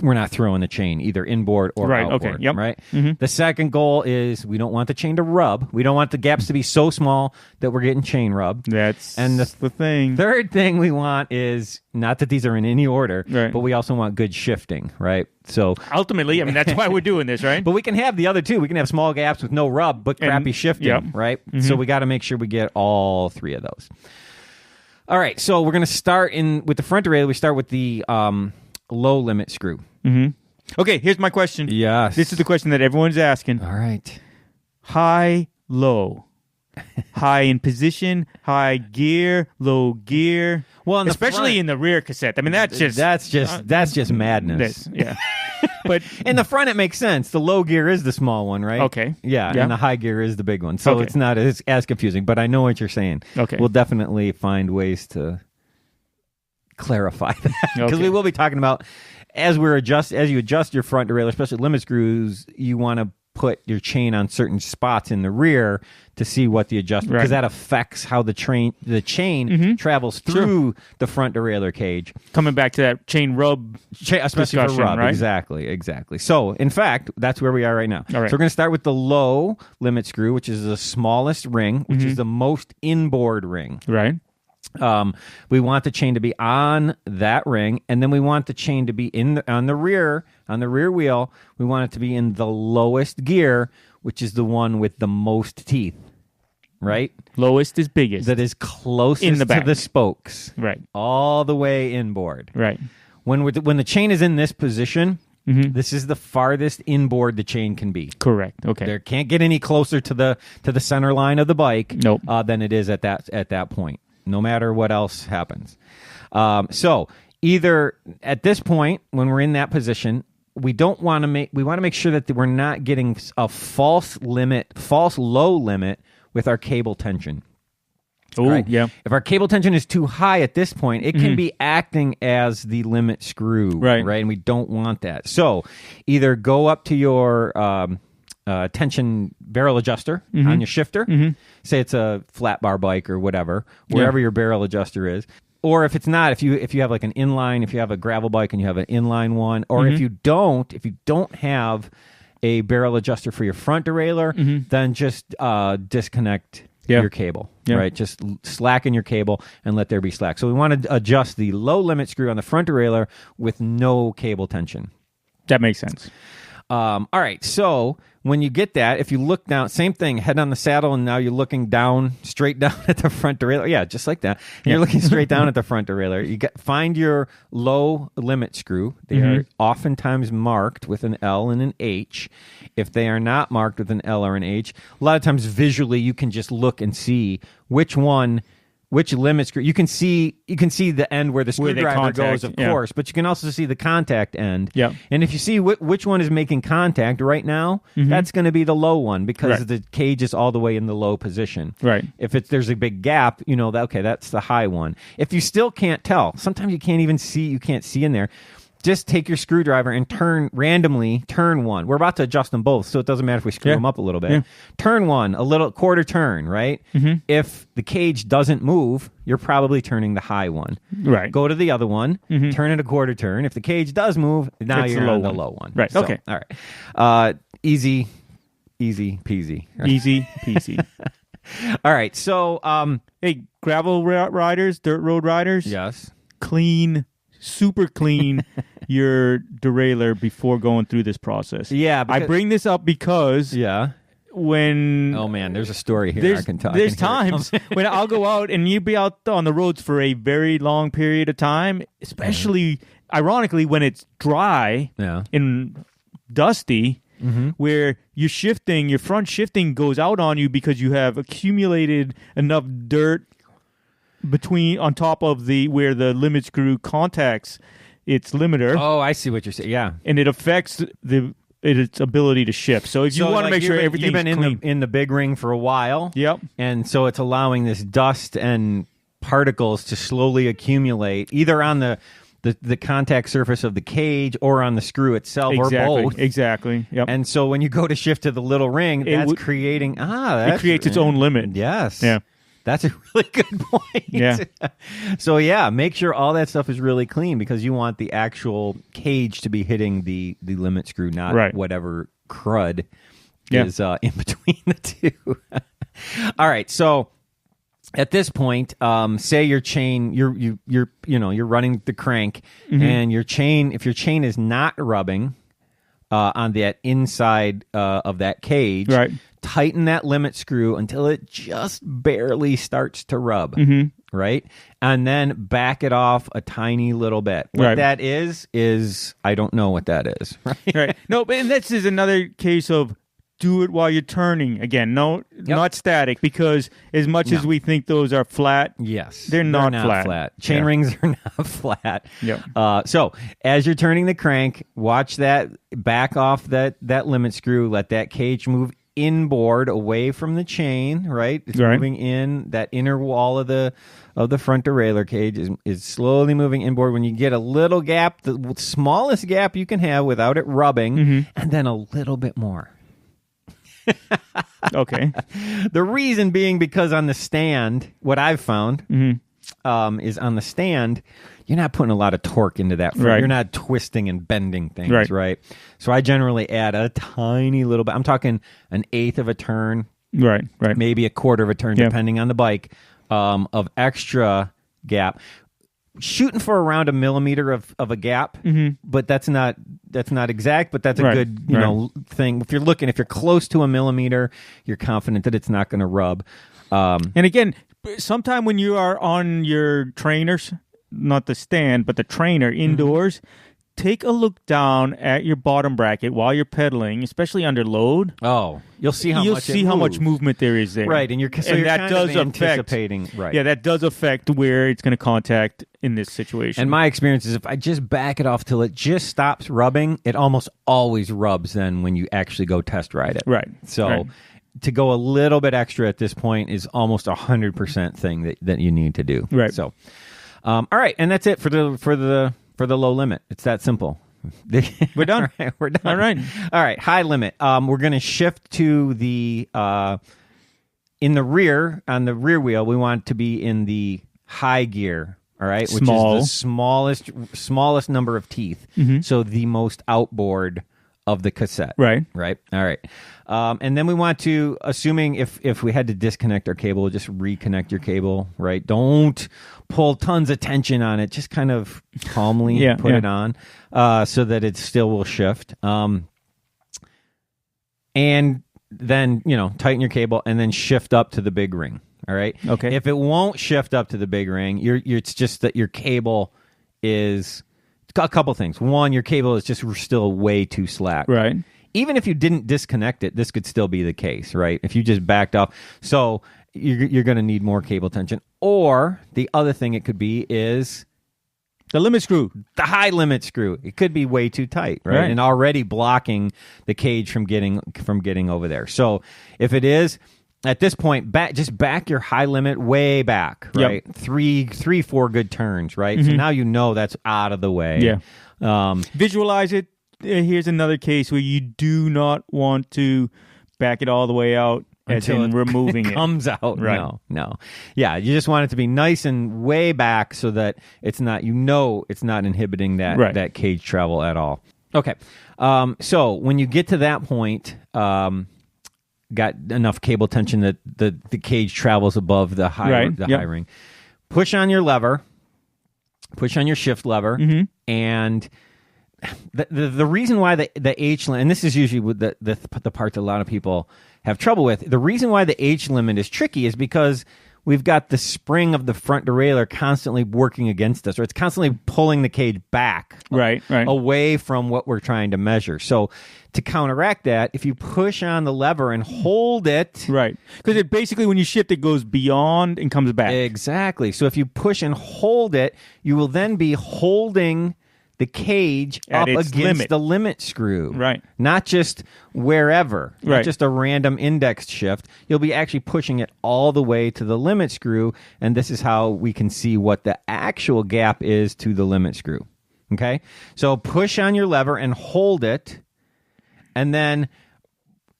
we're not throwing the chain either inboard or outboard. Okay. Yep. Right. The second goal is we don't want the chain to rub. We don't want the gaps to be so small that we're getting chain rub. That's the thing. Third thing we want is, not that these are in any order, but we also want good shifting. Right. So ultimately, that's why we're doing this, right? But we can have the other two. We can have small gaps with no rub, but crappy shifting. Right. So we got to make sure we get all three of those. All right. So we're going to start with the front derailleur. We start with the low limit screw. Okay, here's my question. Yes. This is the question that everyone's asking. All right. High, low. High in position, high gear, low gear. Well, especially in the rear cassette. That's just madness. But in the front, it makes sense. The low gear is the small one, right? Okay. Yeah. And the high gear is the big one. So it's not as confusing, but I know what you're saying. Okay. We'll definitely find ways to clarify that, because we will be talking about as you adjust your front derailleur, especially limit screws, you want to put your chain on certain spots in the rear to see what the adjustment, because that affects how the chain travels through the front derailleur cage. Coming back to that chain rub, especially for rub, right? Exactly. So, in fact, that's where we are right now. All right. So we're going to start with the low limit screw, which is the smallest ring, which is the most inboard ring. Right. We want the chain to be on that ring, and then we want the chain to be on the rear wheel. We want it to be in the lowest gear, which is the one with the most teeth. Right? Lowest is biggest. That is closest in the back. to the spokes. Right. All the way inboard. Right. When the chain is in this position, this is the farthest inboard the chain can be. Correct. Okay. There can't get any closer to the center line of the bike than it is at that point, no matter what else happens. So either at this point, when we're in that position, we want to make sure that we're not getting a false low limit with our cable tension. Oh, right? Yeah. If our cable tension is too high at this point, it can be acting as the limit screw, right? And we don't want that. So either go up to your tension barrel adjuster on your shifter. Say it's a flat bar bike or whatever, wherever your barrel adjuster is. Or if it's not, if you have like an inline, if you have a gravel bike and you have an inline one, or if you don't have a barrel adjuster for your front derailleur, then just disconnect your cable, right? Just slacken your cable and let there be slack. So we want to adjust the low limit screw on the front derailleur with no cable tension. That makes sense. All right, so when you get that, if you look down, same thing, head on the saddle, and now you're looking down, straight down at the front derailleur. Yeah, just like that. And you're looking straight down at the front derailleur. You find your low limit screw. They are oftentimes marked with an L and an H. If they are not marked with an L or an H, a lot of times visually you can just look and see which limit screw. You can see the end where the screwdriver goes, of course, but you can also see the contact end. Yeah. And if you see which one is making contact right now, that's going to be the low one because the cage is all the way in the low position. Right. If there's a big gap, you know that that's the high one. If you still can't tell, sometimes you can't see in there. Just take your screwdriver and randomly turn one. We're about to adjust them both, so it doesn't matter if we screw them up a little bit. Yeah. Turn one, a little quarter turn, right? If the cage doesn't move, you're probably turning the high one. Right. Go to the other one, turn it a quarter turn. If the cage does move, now you're on the low one. Right, So, okay. All right. Easy peasy. Easy peasy. All right, so... hey, gravel riders, dirt road riders. Yes. Super clean your derailleur before going through this process. Yeah, I bring this up because when oh man, there's a story here I can tell. There's times when I'll go out and you be out on the roads for a very long period of time, especially ironically when it's dry and dusty. Where your front shifting goes out on you because you have accumulated enough dirt on top of where the limit screw contacts its limiter. Oh, I see what you're saying. Yeah, and it affects its ability to shift. So if you want to make sure everything's clean. You've been in the big ring for a while. Yep. And so it's allowing this dust and particles to slowly accumulate either on the contact surface of the cage or on the screw itself or both. Exactly. Yep. And so when you go to shift to the little ring, that's creating it creates its own limit. Yes. Yeah. That's a really good point. Yeah. So, make sure all that stuff is really clean because you want the actual cage to be hitting the limit screw, not whatever crud is in between the two. All right. So, at this point, say your chain, you're running the crank, and if your chain is not rubbing on that inside of that cage, tighten that limit screw until it just barely starts to rub, right? And then back it off a tiny little bit. What that is I don't know what that is. Right. No, and this is another case of do it while you're turning. Again, not static, because as much as we think those are flat, they're not flat. Chain rings are not flat. Yep. So as you're turning the crank, watch that, back off that limit screw, let that cage move inboard away from the chain, right? It's moving in. That inner wall of the front derailleur cage is slowly moving inboard. When you get a little gap, the smallest gap you can have without it rubbing, and then a little bit more. Okay. The reason being because on the stand, what I've found is on the stand, you're not putting a lot of torque into that. You're not twisting and bending things, right? So I generally add a tiny little bit. I'm talking an eighth of a turn, right, maybe a quarter of a turn, depending on the bike, of extra gap. Shooting for around a millimeter of a gap, but that's not exact, but that's a good thing. If you're close to a millimeter, you're confident that it's not going to rub. And again, sometime when you are on your trainers, not the stand, but the trainer indoors, take a look down at your bottom bracket while you're pedaling, especially under load. Oh, you'll see how much movement there is there, right? And that does anticipating, right? Yeah, that does affect where it's going to contact in this situation. And my experience is if I just back it off till it just stops rubbing, it almost always rubs. Then when you actually go test ride it, right? So. To go a little bit extra at this point is almost 100% thing that you need to do. Right. So, all right, and that's it for the low limit. It's that simple. We're done. All right, we're done. All right. High limit. We're going to shift to the in the rear, on the rear wheel. We want it to be in the high gear. All right, which is the smallest number of teeth. So the most outboard of the cassette. Right. All right. And then we want to, assuming if we had to disconnect our cable, just reconnect your cable, right? Don't pull tons of tension on it. Just kind of calmly put it on so that it still will shift. and then, tighten your cable and then shift up to the big ring. All right. Okay. If it won't shift up to the big ring, it's just that your cable is a couple things. One, your cable is just still way too slack. Right. Even if you didn't disconnect it, this could still be the case, right? If you just backed off. So you're going to need more cable tension. Or the other thing it could be is the limit screw. The high limit screw. It could be way too tight, right? And already blocking the cage from getting over there. So if it is, at this point, back your high limit way back, right? Yep. Three, 4 good turns, right? So now that's out of the way. Yeah. Visualize it. Here's another case where you do not want to back it all the way out until removing it comes out. Right. No. Yeah, you just want it to be nice and way back so that it's not inhibiting that cage travel at all. Okay. So when you get to that point, got enough cable tension that the cage travels above the high ring. Push on your lever. Push on your shift lever, and the reason why the H limit, and this is usually with the part that a lot of people have trouble with. The reason why the H limit is tricky is because we've got the spring of the front derailleur constantly working against us, or it's constantly pulling the cage back away from what we're trying to measure. So to counteract that, if you push on the lever and hold it... Right. Because it basically, when you shift, it goes beyond and comes back. Exactly. So if you push and hold it, you will then be holding the cage at up its against limit. the limit screw. Right. Not just wherever. Right. Not just a random index shift. You'll be actually pushing it all the way to the limit screw, and this is how we can see what the actual gap is to the limit screw. Okay? So push on your lever and hold it, and then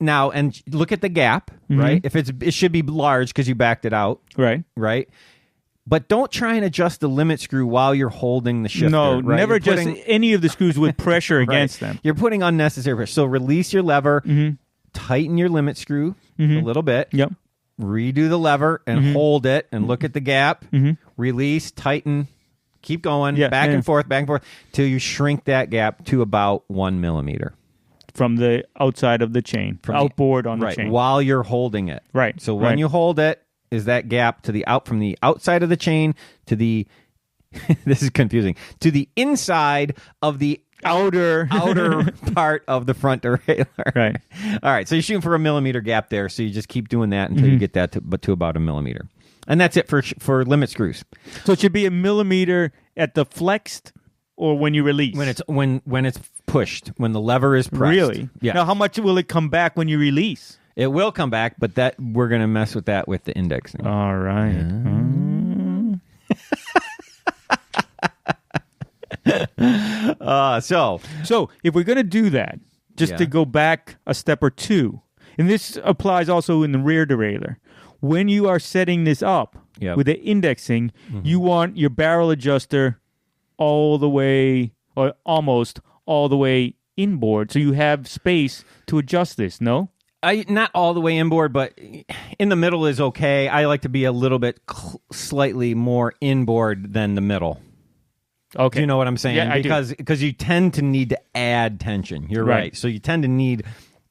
and look at the gap, right? If it should be large because you backed it out. Right. Right? But don't try and adjust the limit screw while you're holding the shifter. No, right? never adjust any of the screws with pressure against them. You're putting unnecessary pressure. So release your lever, tighten your limit screw a little bit. Yep. Redo the lever and hold it and look at the gap. Release, tighten, keep going, back and forth, till you shrink that gap to about 1 millimeter. From the outside of the chain, from outboard on the chain. While you're holding it. Right. So when you hold it, is that gap from the outside of the chain to the this is confusing, to the inside of the outer part of the front derailleur. Right. All right. So you're shooting for 1 millimeter gap there. So you just keep doing that until you get that to about 1 millimeter. And that's it for limit screws. So it should be 1 millimeter at the flexed or when you release? When it's pushed, when the lever is pressed. Really? Yeah. Now how much will it come back when you release? It will come back, but that we're going to mess with that with the indexing. All right. So if we're going to do that, just to go back a step or two, and this applies also in the rear derailleur, when you are setting this up with the indexing, you want your barrel adjuster all the way, or almost all the way inboard, so you have space to adjust this, no? Not all the way inboard, but in the middle is okay. I like to be a little bit slightly more inboard than the middle. Okay. Do you know what I'm saying? Yeah, I do. Because you tend to need to add tension. You're right. So you tend to need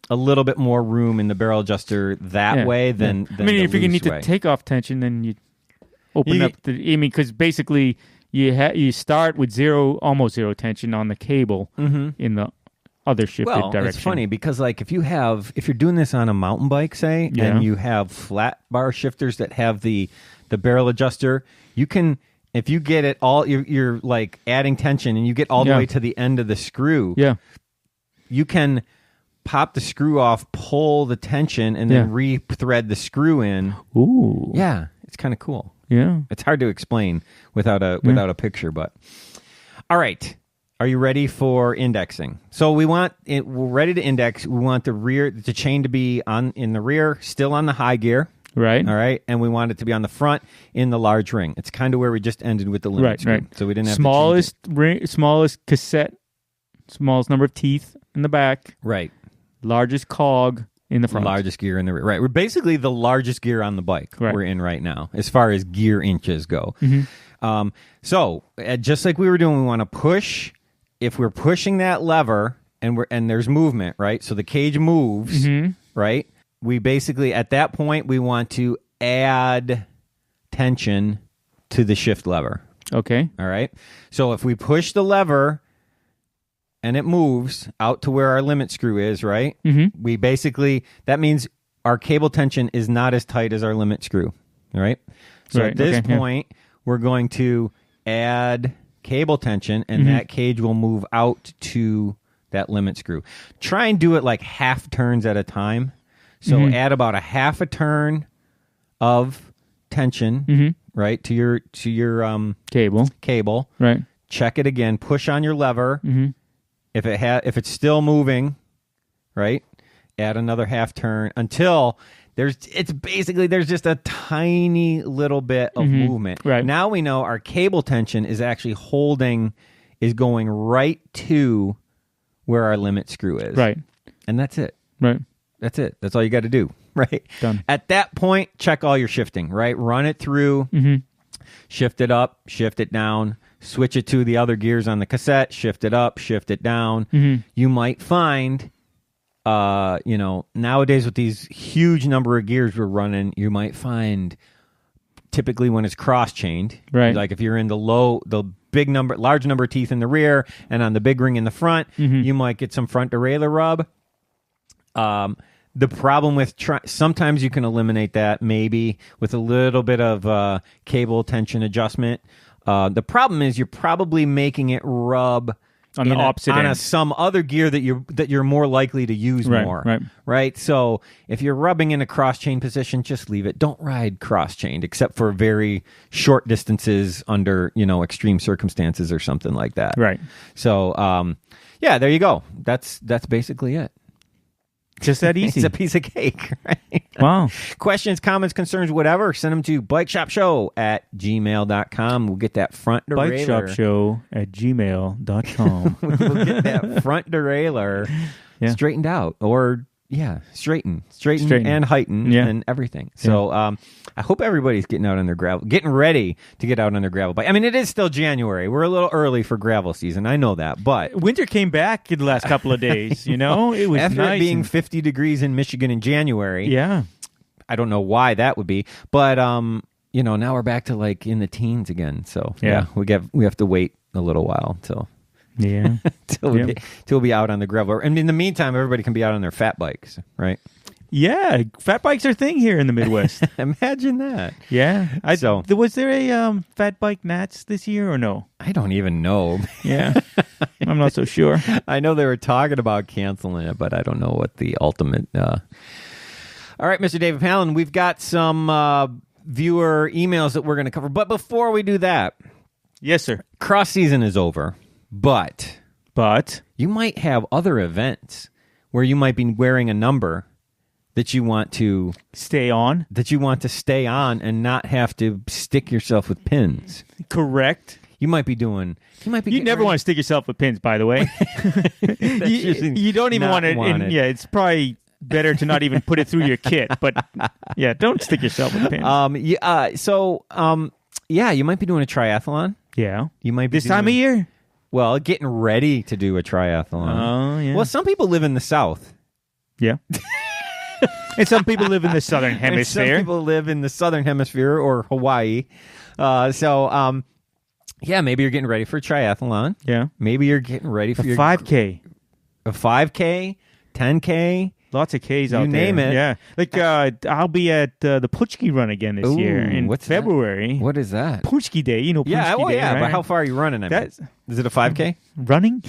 a little bit more room in the barrel adjuster that way than I mean, if you need way. to take off tension, then you open up the... I mean, because basically you start with almost zero tension on the cable in the other shifted direction. It's funny because if you're doing this on a mountain bike, say, and you have flat bar shifters that have the barrel adjuster, you can, if you get it all, you're like adding tension and you get all the way to the end of the screw. Yeah. You can pop the screw off, pull the tension, and then re-thread the screw in. Ooh. Yeah. It's kind of cool. Yeah. It's hard to explain without a picture, but all right. Are you ready for indexing? So we're ready to index. We want the chain to be in the rear, still on the high gear. Right. All right. And we want it to be on the front in the large ring. It's kind of where we just ended with the limit screw. Right. So we didn't have smallest ring, smallest cassette, smallest number of teeth in the back. Right. Largest cog in the front. Largest gear in the rear. Right. We're basically the largest gear on the bike we're in right now, as far as gear inches go. So just like we were doing, we want to push. If we're pushing that lever and there's movement, right? So the cage moves, right? We basically, at that point, we want to add tension to the shift lever. Okay. All right. So if we push the lever and it moves out to where our limit screw is, right? We basically, that means our cable tension is not as tight as our limit screw. All right. So at this point, we're going to add cable tension, and that cage will move out to that limit screw. Try and do it like half turns at a time. So add about a half a turn of tension, right, to your cable. Right. Check it again. Push on your lever. If it's still moving, right, add another half turn until there's just a tiny little bit of movement. Right. Now we know our cable tension is actually is going right to where our limit screw is. Right. And that's it. Right. That's it. That's all you got to do. Right. Done. At that point, check all your shifting, right? Run it through, shift it up, shift it down, switch it to the other gears on the cassette, shift it up, shift it down. You might find, nowadays with these huge number of gears we're running, you might find typically when it's cross-chained, right? Like if you're in the large number of teeth in the rear and on the big ring in the front, you might get some front derailleur rub. The problem with sometimes you can eliminate that maybe with a little bit of cable tension adjustment. The problem is you're probably making it rub on the opposite end. Some other gear that you're more likely to use more. Right. So if you're rubbing in a cross chain position, just leave it. Don't ride cross chained except for very short distances under extreme circumstances or something like that. Right. So there you go. That's basically it. Just that easy. It's a piece of cake, right? Wow. Questions, comments, concerns, whatever, send them to bikeshopshow@gmail.com. We'll get that front derailleur. Bikeshopshow@gmail.com. We'll get that front derailleur straightened out. Or, straighten and heighten and everything. So I hope everybody's getting ready to get out on their gravel bike. I mean, it is still January. We're a little early for gravel season. I know that, but winter came back in the last couple of days. It was after nice it being 50 degrees in Michigan in January. Yeah, I don't know why that would be, but now we're back to like in the teens again. So we have to wait a little while till we'll be out on the gravel. And in the meantime, everybody can be out on their fat bikes, right? Yeah, fat bikes are a thing here in the Midwest. Imagine that. Yeah. Was there a fat bike Nats this year or no? I don't even know. Yeah. I'm not so sure. I know they were talking about canceling it, but I don't know what the ultimate... All right, Mr. David Palin, we've got some viewer emails that we're going to cover. But before we do that... Yes, sir. Cross season is over, but you might have other events where you might be wearing a number that you want to stay on, and not have to stick yourself with pins. Correct. You never want to stick yourself with pins, by the way. you don't even want it. Yeah, it's probably better to not even put it through your kit. But don't stick yourself with pins. You might be doing a triathlon. Yeah, you might be this time of year. Well, getting ready to do a triathlon. Oh, yeah. Well, some people live in the South. Yeah. And some people live in the Southern Hemisphere. Some people live in the Southern Hemisphere or Hawaii. Maybe you're getting ready for a triathlon. Yeah. Maybe you're getting ready for a 5K. A 5K, 10K. Lots of Ks out there. You name it. Yeah. Like, I'll be at the Puchki Run again this year in February. That? What is that? Puchki Day. Puchki Day, right? But how far are you running? Is it a 5K? Running?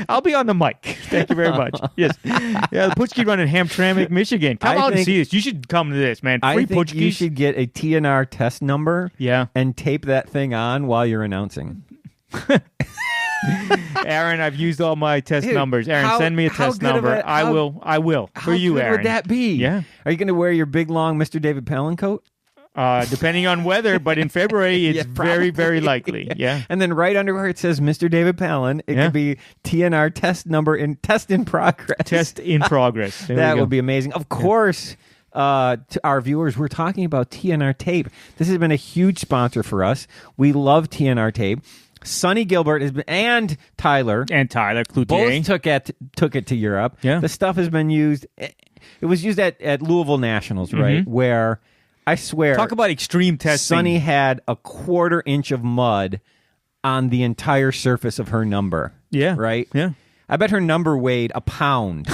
I'll be on the mic. Thank you very much. Yes. Yeah, the Puchki Run in Hamtramck, Michigan. Come out and see this. You should come to this, man. Free Puchkis. You should get a TNR test number and tape that thing on while you're announcing. Aaron, I've used all my test numbers. Aaron, send me a test number. I will. For you, Aaron. How good would that be? Yeah. Are you going to wear your big, long Mr. David Palin coat? Depending on weather, but in February, it's very, very likely. Yeah. And then right under where it says Mr. David Palin, it could be TNR test number test in progress. Test in progress. That would be amazing. Of course, to our viewers, we're talking about TNR tape. This has been a huge sponsor for us. We love TNR tape. Sonny Gilbert has been, and Tyler Cloutier. Both took it to Europe. Yeah. The stuff has been used. It was used at Louisville Nationals, right? Where I swear, Talk about extreme testing. Sonny had a 1/4 inch of mud on the entire surface of her number. Yeah. Right? Yeah. I bet her number weighed a pound.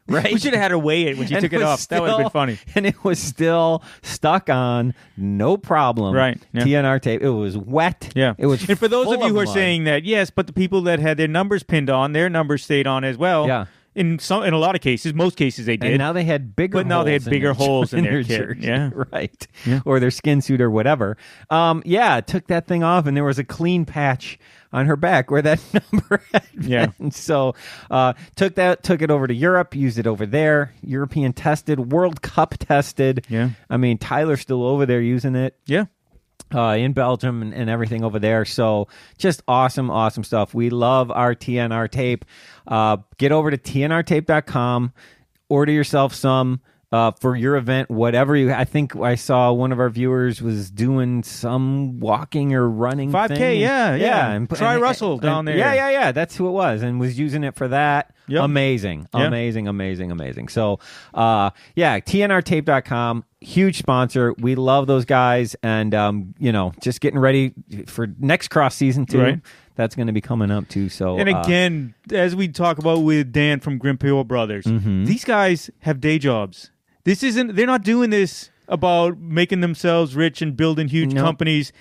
Right? We should have had her weigh it when she took it off. That would have been funny. And it was still stuck on, no problem. Right. Yeah. TNR tape. It was wet. Yeah. It was. And for those full of you who are mud. saying that, yes, but the people that had their numbers pinned on, their numbers stayed on as well. Yeah. In a lot of cases, most cases they did. And now they had bigger But now they had holes in bigger their- holes in their jersey. kit. Yeah. Right. Yeah. Or their skin suit or whatever. Took that thing off and there was a clean patch on her back where that number had been. Yeah. So took it over to Europe, used it over there. European tested, World Cup tested. Yeah. I mean, Tyler's still over there using it. Yeah. In Belgium and everything over there. So just awesome stuff. We love our TNR tape. Get over to tnrtape.com. Order yourself some for your event, whatever you. I think I saw one of our viewers was doing some walking or running 5K, thing. yeah. And, Try Russell down there. Yeah. That's who it was, and was using it for that. Yep. Amazing. Yeah. Amazing. So, tnrtape.com. Huge sponsor. We love those guys, and just getting ready for next cross season too. Right. That's going to be coming up too. So, And again, as we talk about with Dan from Grimpeur Brothers, these guys have day jobs. They're not doing this about making themselves rich and building huge companies.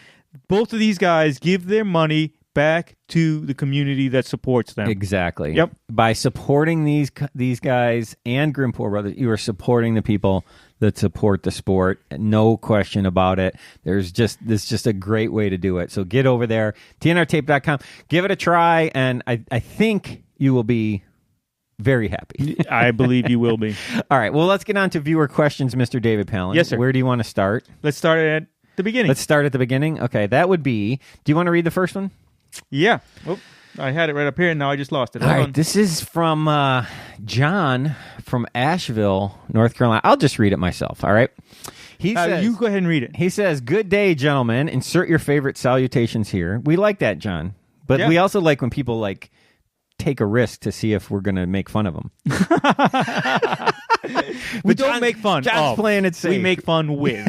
Both of these guys give their money back to the community that supports them. Exactly. Yep. By supporting these guys and Grimpeur Brothers, you are supporting the people that support the sport. No question about it. This is just a great way to do it. So get over there, tnrtape.com. Give it a try, and I think you will be very happy. I believe you will be. All right. Well, let's get on to viewer questions, Mr. David Palin. Yes, sir. Where do you want to start? Let's start at the beginning. Let's start at the beginning. Okay. That would be, do you want to read the first one? Yeah. Oh, I had it right up here, and now I just lost it. All right, this is from John from Asheville, North Carolina. I'll just read it myself, all right? He says, you go ahead and read it. He says, "Good day, gentlemen. Insert your favorite salutations here." We like that, John. But we also like when people, take a risk to see if we're going to make fun of them. We don't make fun. John's playing it safe. We make fun with.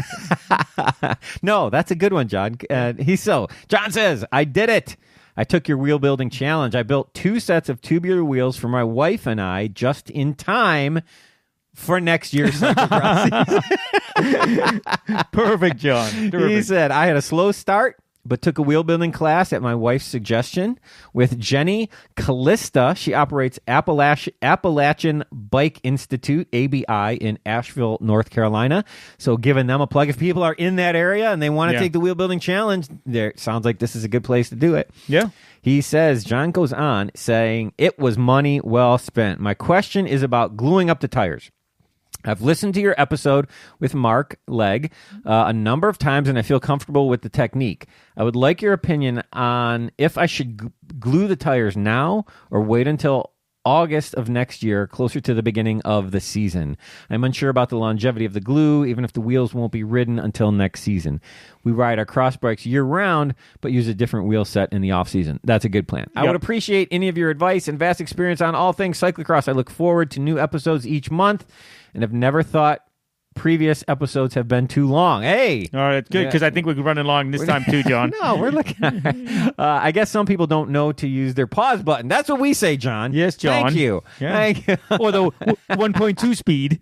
No, that's a good one, John. John says, "I did it. I took your wheel building challenge. I built 2 sets of tubular wheels for my wife and I just in time for next year's cyclocross season." Perfect, John. Terrific. He said, "I had a slow start, but took a wheel building class at my wife's suggestion with Jenny Callista. She operates Appalachian Bike Institute, ABI, in Asheville, North Carolina. So giving them a plug. If people are in that area and they want to take the wheel building challenge, sounds like this is a good place to do it." Yeah. He says, John goes on saying, "It was money well spent. My question is about gluing up the tires. I've listened to your episode with Mark Legg a number of times, and I feel comfortable with the technique. I would like your opinion on if I should glue the tires now or wait until August of next year, closer to the beginning of the season. I'm unsure about the longevity of the glue, even if the wheels won't be ridden until next season. We ride our cross bikes year-round, but use a different wheel set in the off-season. That's a good plan. I would appreciate any of your advice and vast experience on all things cyclocross. I look forward to new episodes each month, and have never thought previous episodes have been too long." Hey! All right, good, because I think we're running along this time too, John. No, we're looking at I guess some people don't know to use their pause button. That's what we say, John. Yes, John. Thank you. Yeah. Thank you. Or the 1.2 speed.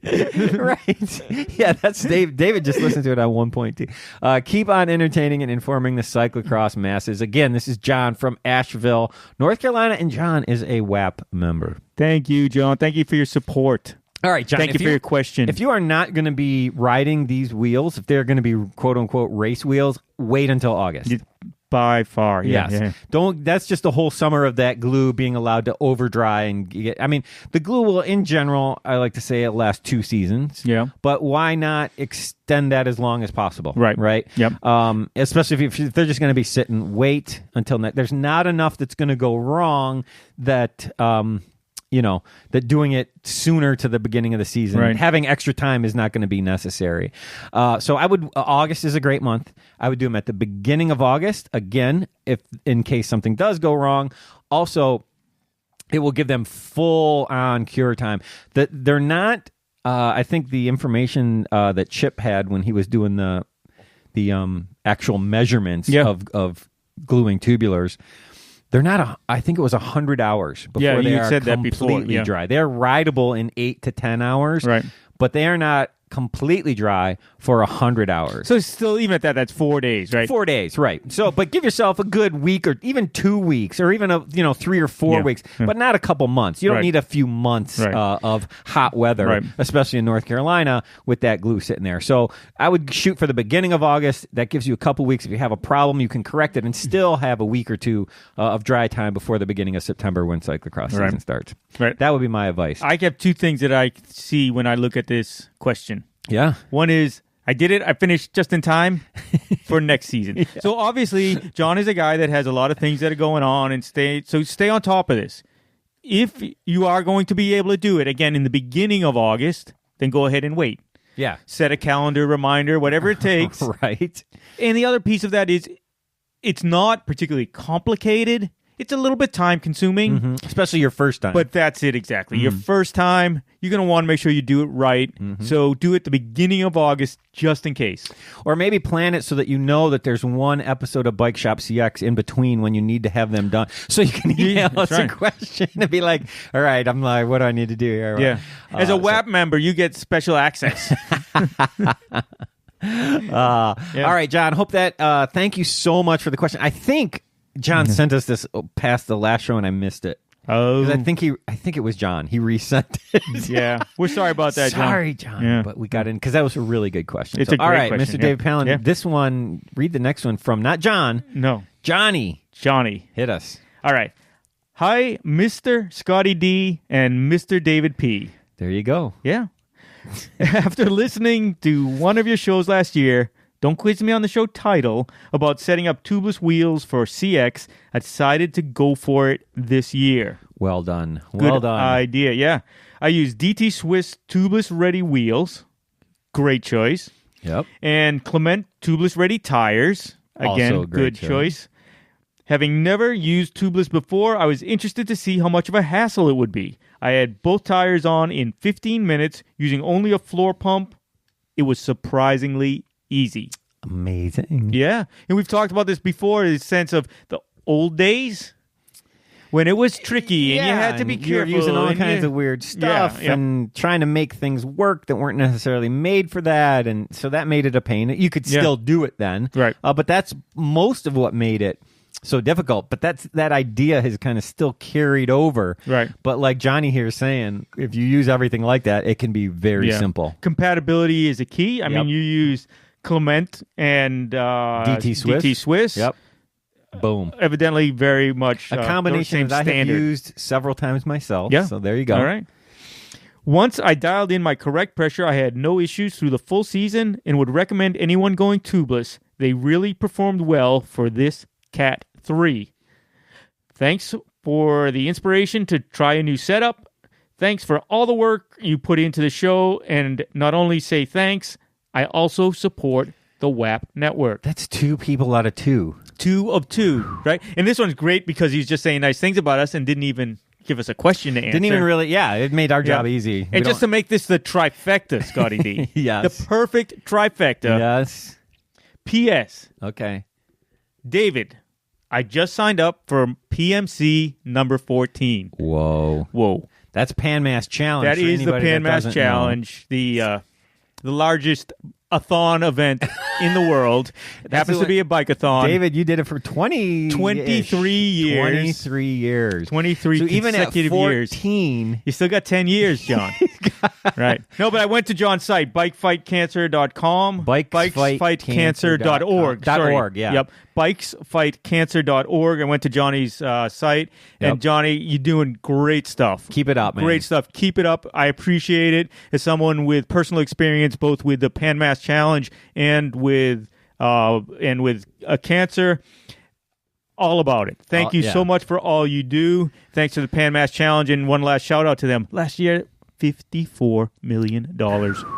Right. Yeah, that's Dave. David just listened to it on 1.2. Keep on entertaining and informing the cyclocross masses. Again, this is John from Asheville, North Carolina, and John is a WAP member. Thank you, John. Thank you for your support. All right, John. Thank you for your question. If you are not going to be riding these wheels, if they're going to be quote unquote race wheels, wait until August. By far, yeah. Yes. Yeah. Don't. That's just a whole summer of that glue being allowed to over dry and get. I mean, the glue will, in general, I like to say it lasts 2 seasons. Yeah. But why not extend that as long as possible? Right. Right. Yep. Especially if they're just going to be sitting. Wait until next. There's not enough that's going to go wrong that. that doing it sooner to the beginning of the season, Right. having extra time is not going to be necessary. So August is a great month. I would do them at the beginning of August, again, if in case something does go wrong. Also, it will give them full on cure time. That they're not, I think the information that Chip had when he was doing the actual measurements of gluing tubulars, they're not. I think it was 100 hours before they are said that completely before. Yeah. dry. They're rideable in 8 to 10 hours, Right. but they are not completely dry for 100 hours. So still, even at that, that's 4 days, right? 4 days, right? So, but give yourself a good week, or even 2 weeks, or even 3 or 4 weeks, but not a couple months. You don't need a few months of hot weather, especially in North Carolina, with that glue sitting there. So, I would shoot for the beginning of August. That gives you a couple weeks. If you have a problem, you can correct it and still have a week or two of dry time before the beginning of September when cyclocross season starts. Right. That would be my advice. I have 2 things that I see when I look at this question. Yeah. One is, I did it. I finished just in time for next season. So obviously, John is a guy that has a lot of things that are going on, and stay on top of this. If you are going to be able to do it again in the beginning of August, then go ahead and wait. Yeah. Set a calendar reminder, whatever it takes. Right. And the other piece of that is, it's not particularly complicated. It's a little bit time consuming. Especially your first time. But that's it exactly. Your first time, you're going to want to make sure you do it right. So do it the beginning of August just in case. Or maybe plan it so that you know that there's one episode of Bike Shop CX in between when you need to have them done. So you can email us a question and be like, all right, I'm like, what do I need to do here? Yeah. As a WAP member, you get special access. All right, John, hope that, thank you so much for the question. I think John sent us this past the last show and I missed it. Oh, 'Cause I think it was John. He resent it. Yeah. We're sorry about that, John. Sorry, John. But we got in because that was a really good question. It's a great all right, question, Mr. David Palin. Yeah. This one, read the next one from not John. No. Johnny. Hit us. All right. Hi, Mr. Scotty D and Mr. David P. There you go. Yeah. After listening to one of your shows last year, Don't Quiz Me on the Show title, about setting up tubeless wheels for CX, I decided to go for it this year. Well done. Good idea, yeah. I use DT Swiss tubeless ready wheels. Great choice. Yep. And Clement tubeless ready tires. Again, Also great good choice. Having never used tubeless before, I was interested to see how much of a hassle it would be. I had both tires on in 15 minutes using only a floor pump. It was surprisingly easy. Amazing. Yeah. And we've talked about this before, the sense of the old days when it was tricky and you had to be careful. You were using all kinds of weird stuff and trying to make things work that weren't necessarily made for that. And so that made it a pain. You could still do it then. Right. But that's most of what made it so difficult. But that idea has kind of still carried over. Right. But like Johnny here is saying, if you use everything like that, it can be very simple. Compatibility is a key. I mean, you use Clement and DT Swiss. Yep. Boom. Evidently very much a combination that I have used several times myself. Yeah. So there you go. All right. Once I dialed in my correct pressure, I had no issues through the full season and would recommend anyone going tubeless. They really performed well for this Cat 3. Thanks for the inspiration to try a new setup. Thanks for all the work you put into the show, and not only say thanks, I also support the WAP network. That's 2 people out of 2. 2 of 2, right? And this one's great because he's just saying nice things about us and didn't even give us a question to answer. Didn't even really, it made our job easy. And just to make this the trifecta, Scotty D. Yes. The perfect trifecta. Yes. P.S. Okay. David, I just signed up for PMC number 14. Whoa. That's Pan Mass Challenge. That is the Pan Mass Challenge, the largest a-thon event in the world. It happens to be a bike-a-thon. David, you did it for 23 years. 23 years. 23 so consecutive even at 14, years. You still got 10 years, John. Right. No, but I went to John's site, bikefightcancer.com. Bikesfightcancer.org. .org, yeah. Yep. Bikesfightcancer.org. I went to Johnny's site. And Johnny, you're doing great stuff. Keep it up, man. Great stuff. Keep it up. I appreciate it. As someone with personal experience, both with the Pan Mass Challenge and with a cancer, all about it. Thank you so much for all you do. Thanks to the Pan Mass Challenge, and one last shout out to them. Last year, $54 million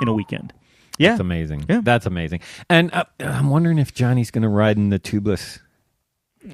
in a weekend. Yeah. That's amazing. Yeah. That's amazing. And I'm wondering if Johnny's going to ride in the tubeless.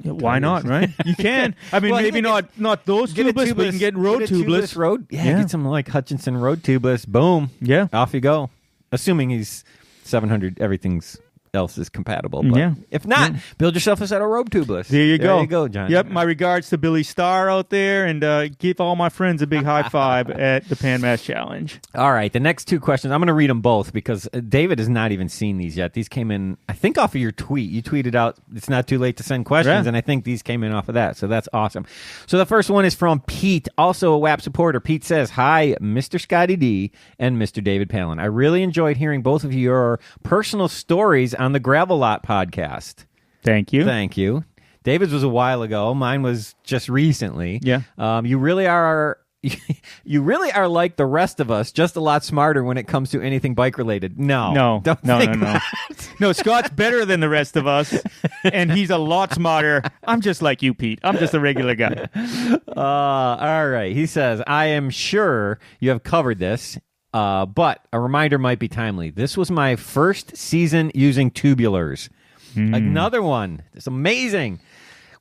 Why not, right? You can. I mean, maybe not those tubeless, but you can get road tubeless. Get some like Hutchinson road tubeless. Boom. Yeah. Off you go. Assuming he's 700, everything's else is compatible. But if not, build yourself a set of road tubeless. There you go. There you go, John. Yep. My regards to Billy Starr out there, and give all my friends a big high five at the Pan Mass Challenge. All right. The next two questions, I'm going to read them both because David has not even seen these yet. These came in, I think, off of your tweet. You tweeted out, it's not too late to send questions, and I think these came in off of that. So that's awesome. So the first one is from Pete, also a WAP supporter. Pete says, "Hi, Mr. Scotty D and Mr. David Palin. I really enjoyed hearing both of your personal stories on the Gravel Lot podcast." Thank you. Thank you. David's was a while ago. Mine was just recently. Yeah. You really are like the rest of us, just a lot smarter when it comes to anything bike related. No. No, Scott's better than the rest of us, and he's a lot smarter. I'm just like you, Pete. I'm just a regular guy. All right. He says, "I am sure you have covered this. But a reminder might be timely. This was my first season using tubulars. Another one. It's amazing.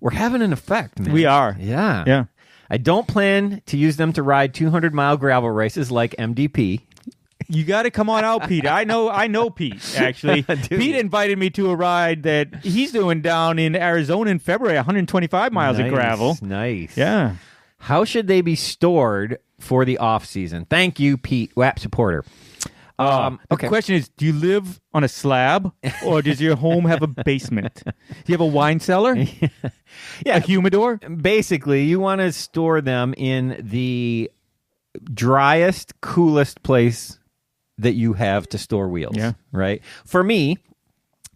We're having an effect, man. We are. Yeah. Yeah. I don't plan to use them to ride 200-mile gravel races like MDP. You got to come on out, Pete. I know Pete, actually. Pete invited me to a ride that he's doing down in Arizona in February, 125 miles of gravel. Nice. Yeah. How should they be stored for the off-season? Thank you, Pete, WAP supporter. The question is, do you live on a slab, or does your home have a basement? Do you have a wine cellar? A humidor? Basically, you want to store them in the driest, coolest place that you have to store wheels. Yeah. Right? For me,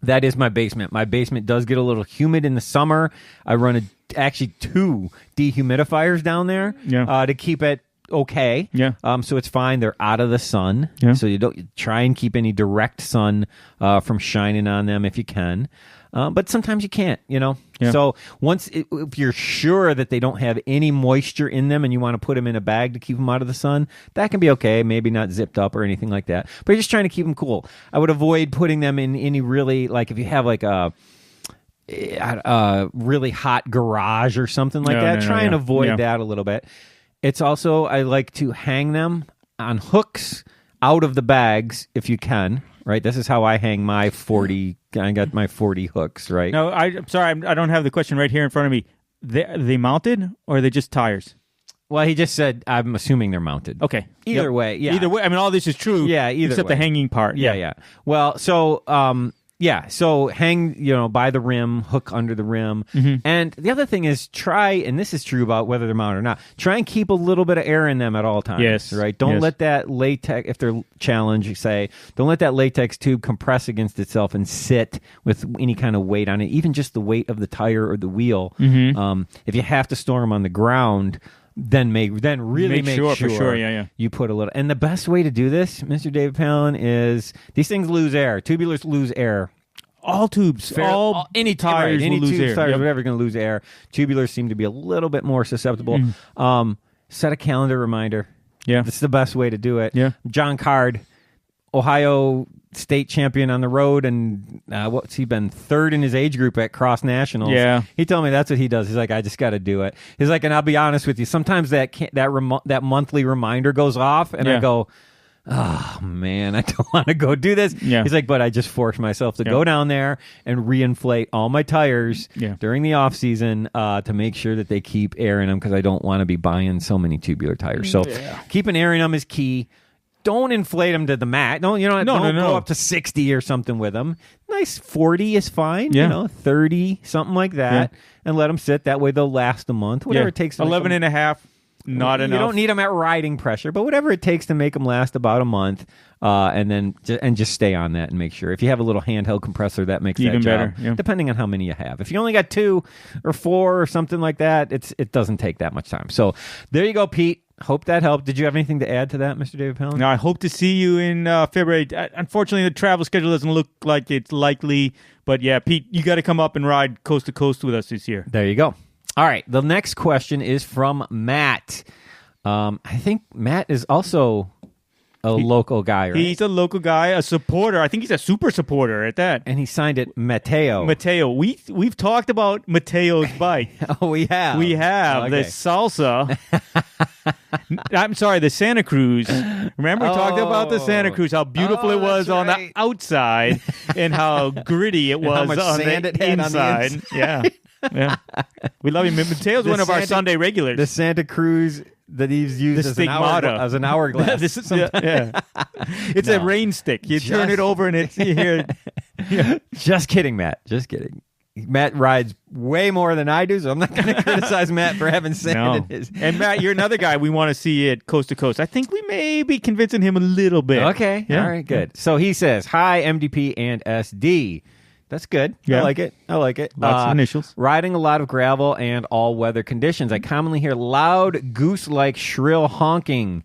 that is my basement. My basement does get a little humid in the summer. I run actually 2 dehumidifiers down there to keep it okay. Yeah. So it's fine. They're out of the sun. Yeah. So you don't try and keep any direct sun from shining on them if you can. But sometimes you can't, Yeah. So if you're sure that they don't have any moisture in them and you want to put them in a bag to keep them out of the sun, that can be okay. Maybe not zipped up or anything like that. But you're just trying to keep them cool. I would avoid putting them in any really, like if you have like a really hot garage or something like that, try and avoid that a little bit. It's also, I like to hang them on hooks out of the bags if you can, right? This is how I hang my 40, I got my 40 hooks, right? No, I'm sorry, I don't have the question right here in front of me. Are they mounted, or are they just tires? Well, he just said, I'm assuming they're mounted. Okay. Either way, yeah. Either way, I mean, all this is true. Yeah, either except way. the hanging part. Yeah. Well, so so hang, by the rim, hook under the rim. Mm-hmm. And the other thing is try, and this is true about whether they're mounted or not, try and keep a little bit of air in them at all times. Yes. Right? Don't let that latex, if they're challenged, don't let that latex tube compress against itself and sit with any kind of weight on it, even just the weight of the tire or the wheel. Mm-hmm. If you have to store them on the ground, then really make sure for sure. Yeah. you put a little. And the best way to do this, Mr. David Palin, is these things lose air. Tubulars lose air. All tubes, any tires, any will lose tubes, air. tires, whatever, going to lose air. Tubulars seem to be a little bit more susceptible. Set a calendar reminder. Yeah, this is the best way to do it. Yeah, John Card, Ohio state champion on the road, and what's he been, 3rd in his age group at Cross Nationals. Yeah, he told me that's what he does. He's like, I just got to do it. He's like, and I'll be honest with you, sometimes that monthly reminder goes off, and I go, oh man, I don't want to go do this. Yeah. He's like, but I just forced myself to go down there and reinflate all my tires during the off season to make sure that they keep air in them, because I don't want to be buying so many tubular tires. So keeping air in them is key. Don't inflate them to the max. Don't go up to 60 or something with them. Nice 40 is fine. 30, something like that, and let them sit. That way they'll last a month. Whatever it takes. 11 and a half. not enough. You don't need them at riding pressure, but whatever it takes to make them last about a month, and then just stay on that and make sure. If you have a little handheld compressor, that makes Even that job, better, yeah. depending on how many you have. If you only got 2 or 4 or something like that, it doesn't take that much time. So there you go, Pete. Hope that helped. Did you have anything to add to that, Mr. David Palin? Now, I hope to see you in February. Unfortunately, the travel schedule doesn't look like it's likely. But yeah, Pete, you got to come up and ride coast to coast with us this year. There you go. All right. The next question is from Matt. I think Matt is also a local guy, right? He's a local guy, a supporter. I think he's a super supporter at that. And he signed it Mateo. Mateo. We've talked about Mateo's bike. Oh, we have. We have Okay. the Salsa. I'm sorry, the Santa Cruz. Remember we talked about the Santa Cruz, how beautiful it was that's on right. the outside and how gritty it was much on sand the it had on the inside. Yeah. We love him. Mateo's one of our Sunday regulars. The Santa Cruz that he's used The as an hourglass. This is, yeah. It's a rain stick. You turn it over and it's you hear. Yeah. Just kidding, Matt. Just kidding. Matt rides way more than I do, so I'm not going to criticize Matt for having sand in his. And Matt, you're another guy we want to see at Coast to Coast. I think we may be convincing him a little bit. Okay. Yeah. All right, good. So he says, hi, MDP and SD. That's good. Yeah. I like it. Lots of initials. Riding a lot of gravel and all-weather conditions. I commonly hear loud, goose-like shrill honking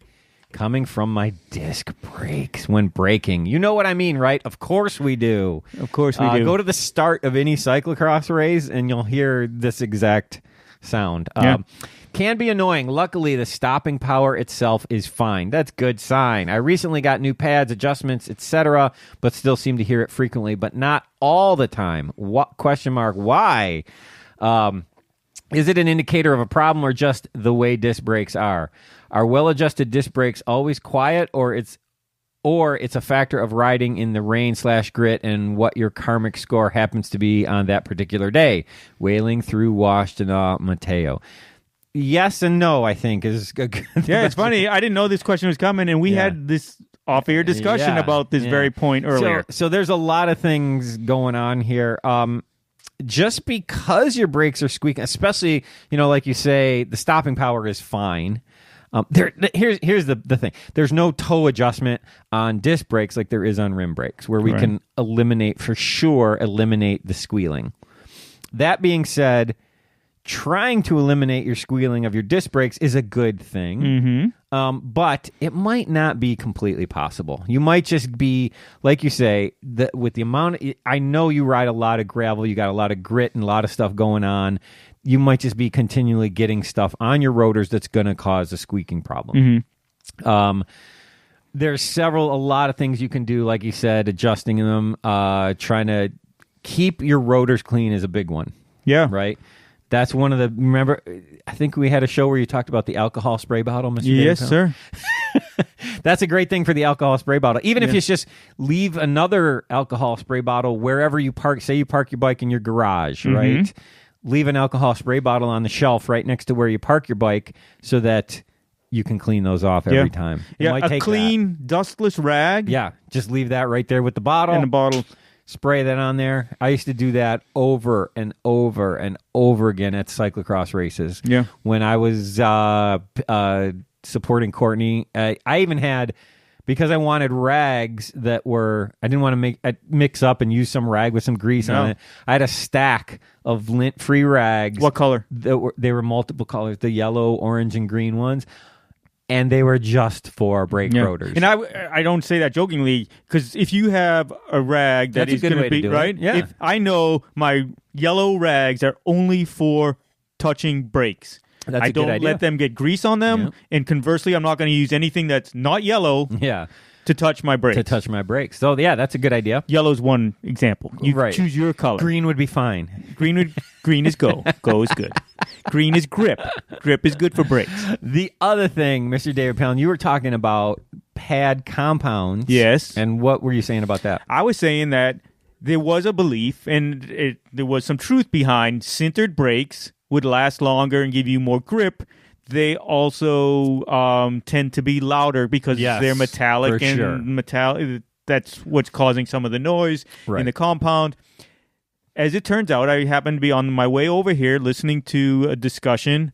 coming from my disc brakes when braking. You know what I mean, right? Of course we do. Of course we do. Go to the start of any cyclocross race and you'll hear this exact sound. Yeah. Can be annoying. Luckily, the stopping power itself is fine. That's good sign. I recently got new pads, adjustments, etc., but still seem to hear it frequently, but not all the time. What question mark? Why? Is it an indicator of a problem or just the way disc brakes are? Are well-adjusted disc brakes always quiet, or it's a factor of riding in the rain/grit and what your karmic score happens to be on that particular day? Wailing through Washtenaw, Mateo. Yes and no, I think, is a good. Yeah, it's funny. I didn't know this question was coming, and we had this off-air discussion about this very point earlier. So there's a lot of things going on here. Just because your brakes are squeaking, especially, like you say, the stopping power is fine. Here's the thing. There's no toe adjustment on disc brakes like there is on rim brakes, where we can eliminate the squealing. That being said, trying to eliminate your squealing of your disc brakes is a good thing, but it might not be completely possible. You might just be, like you say, with the amount I know you ride a lot of gravel, you got a lot of grit and a lot of stuff going on. You might just be continually getting stuff on your rotors that's going to cause a squeaking problem. There's a lot of things you can do, like you said, adjusting them, trying to keep your rotors clean is a big one. Yeah. Right? That's one of the, remember, I think we had a show where you talked about the alcohol spray bottle, Mr. Yes, David? sir. That's a great thing for the alcohol spray bottle. Even if you just leave another alcohol spray bottle wherever you park, say you park your bike in your garage, right? Leave an alcohol spray bottle on the shelf right next to where you park your bike so that you can clean those off every time. It might a take clean, dustless rag. Yeah, just leave that right there with the bottle. And the bottle. Spray that on there. I used to do that over and over and over again at cyclocross races. Yeah. When I was supporting Courtney, I even had, because I wanted rags that were, I didn't want to mix up and use some rag with some grease on it. I had a stack of lint-free rags. What color? They were multiple colors, the yellow, orange, and green ones. And they were just for brake rotors. And I don't say that jokingly, because if you have a rag that is going to be, right? Yeah. If I know my yellow rags are only for touching brakes. That's I a good don't idea. let them get grease on them. Yeah. And conversely, I'm not going to use anything that's not yellow to touch my brakes. So, yeah, that's a good idea. Yellow's one example. You choose your color. Green would be fine. Green is go. Go is good. Green is grip. Grip is good for brakes. The other thing, Mr. David Palin, you were talking about pad compounds. Yes. And what were you saying about that? I was saying that there was a belief, and there was some truth behind sintered brakes would last longer and give you more grip. They also tend to be louder because they're metallic metallic. That's what's causing some of the noise in the compound. As it turns out, I happened to be on my way over here listening to a discussion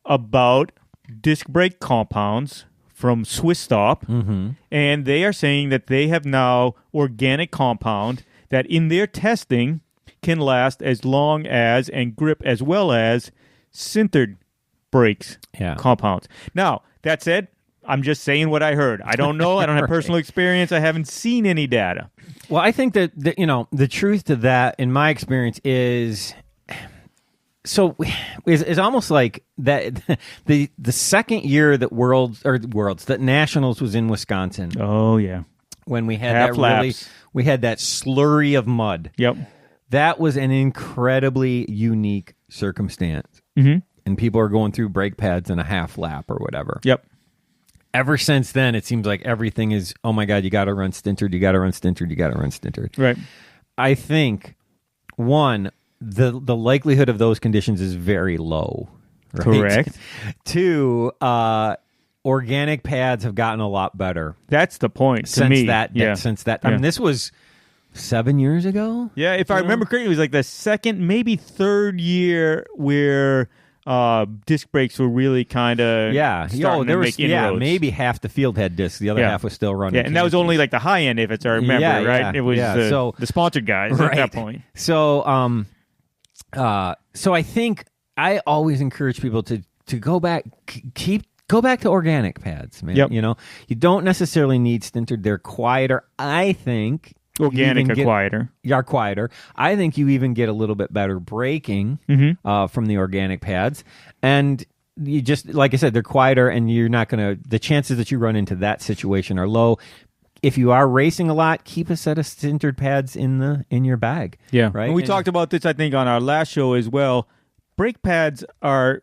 about disc brake compounds from Swiss Stop, and they are saying that they have now organic compound that in their testing can last as long as and grip as well as sintered brakes compounds. Now, that said, I'm just saying what I heard. I don't know. I don't have personal experience. I haven't seen any data. Well, I think that the truth to that, in my experience, is almost like that. The second year that that Nationals was in Wisconsin. Oh yeah, when we had Half laps. we had that slurry of mud. Yep, that was an incredibly unique circumstance. And people are going through brake pads in a half lap or whatever. Yep. Ever since then, it seems like everything is, oh my God, you got to run stintered, you got to run stintered, you got to run stintered. Right. I think, one, the likelihood of those conditions is very low. Right? Correct. Two, organic pads have gotten a lot better. That's the point to since me. Since that. I mean, this was 7 years ago? Yeah, if I remember correctly, it was like the second, maybe third year where disc brakes were really kind of starting to make inroads. Maybe half the field had discs, the other half was still running. Yeah, and that was only like the high end, if it's I remember, right? It was the sponsored guys at that point. So, so I think I always encourage people to go back, go back to organic pads, man. Yep. You don't necessarily need stintered; they're quieter. I think. Organic are quieter. You're quieter. I think you even get a little bit better braking from the organic pads. And you just, like I said, they're quieter, and you're not going to, the chances that you run into that situation are low. If you are racing a lot, keep a set of sintered pads in your bag. Yeah. Right. And we talked about this, I think, on our last show as well. Brake pads are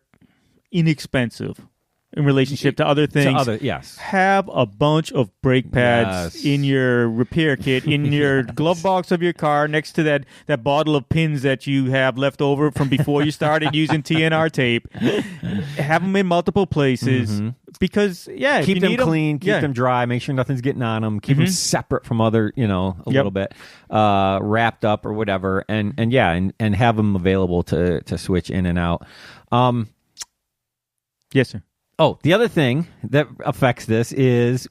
inexpensive in relationship to other things. Yes. Have a bunch of brake pads in your repair kit, in your glove box of your car, next to that bottle of pins that you have left over from before you started using TNR tape. Have them in multiple places because, keep them clean, keep them dry, make sure nothing's getting on them, keep them separate from other, little bit wrapped up or whatever, and have them available to switch in and out. Yes, sir. Oh, the other thing that affects this is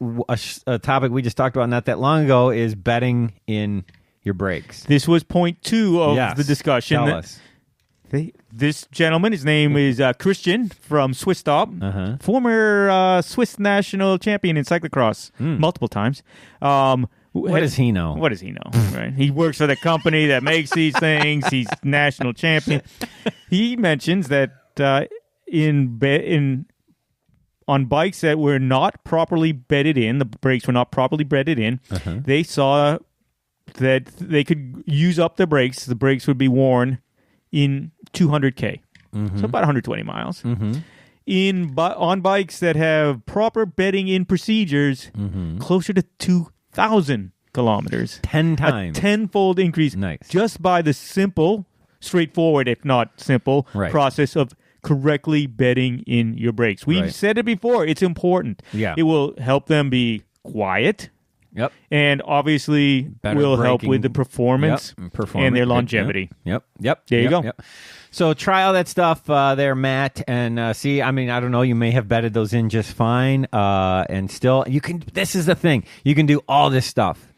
a topic we just talked about not that long ago is bedding in your brakes. This was point 2 of the discussion. Tell us. This gentleman, his name is Christian from Swiss Stop, former Swiss national champion in cyclocross multiple times. What does he know? What does he know? Right? He works for the company that makes these things. He's national champion. He mentions that on bikes that were not properly bedded in, the brakes were not properly bedded in, they saw that they could use up the brakes. The brakes would be worn in 200K, so about 120 miles. On bikes that have proper bedding in procedures, closer to 2,000 kilometers. 10 times. A tenfold increase just by the simple, straightforward, if not simple, process of correctly bedding in your brakes. We've said it before. It's important. Yeah. It will help them be quiet. Yep. And obviously will help with the performance and their longevity. Yep. There you go. Yep. So try all that stuff there, Matt, and see, I mean, I don't know, you may have bedded those in just fine, and still, this is the thing, you can do all this stuff,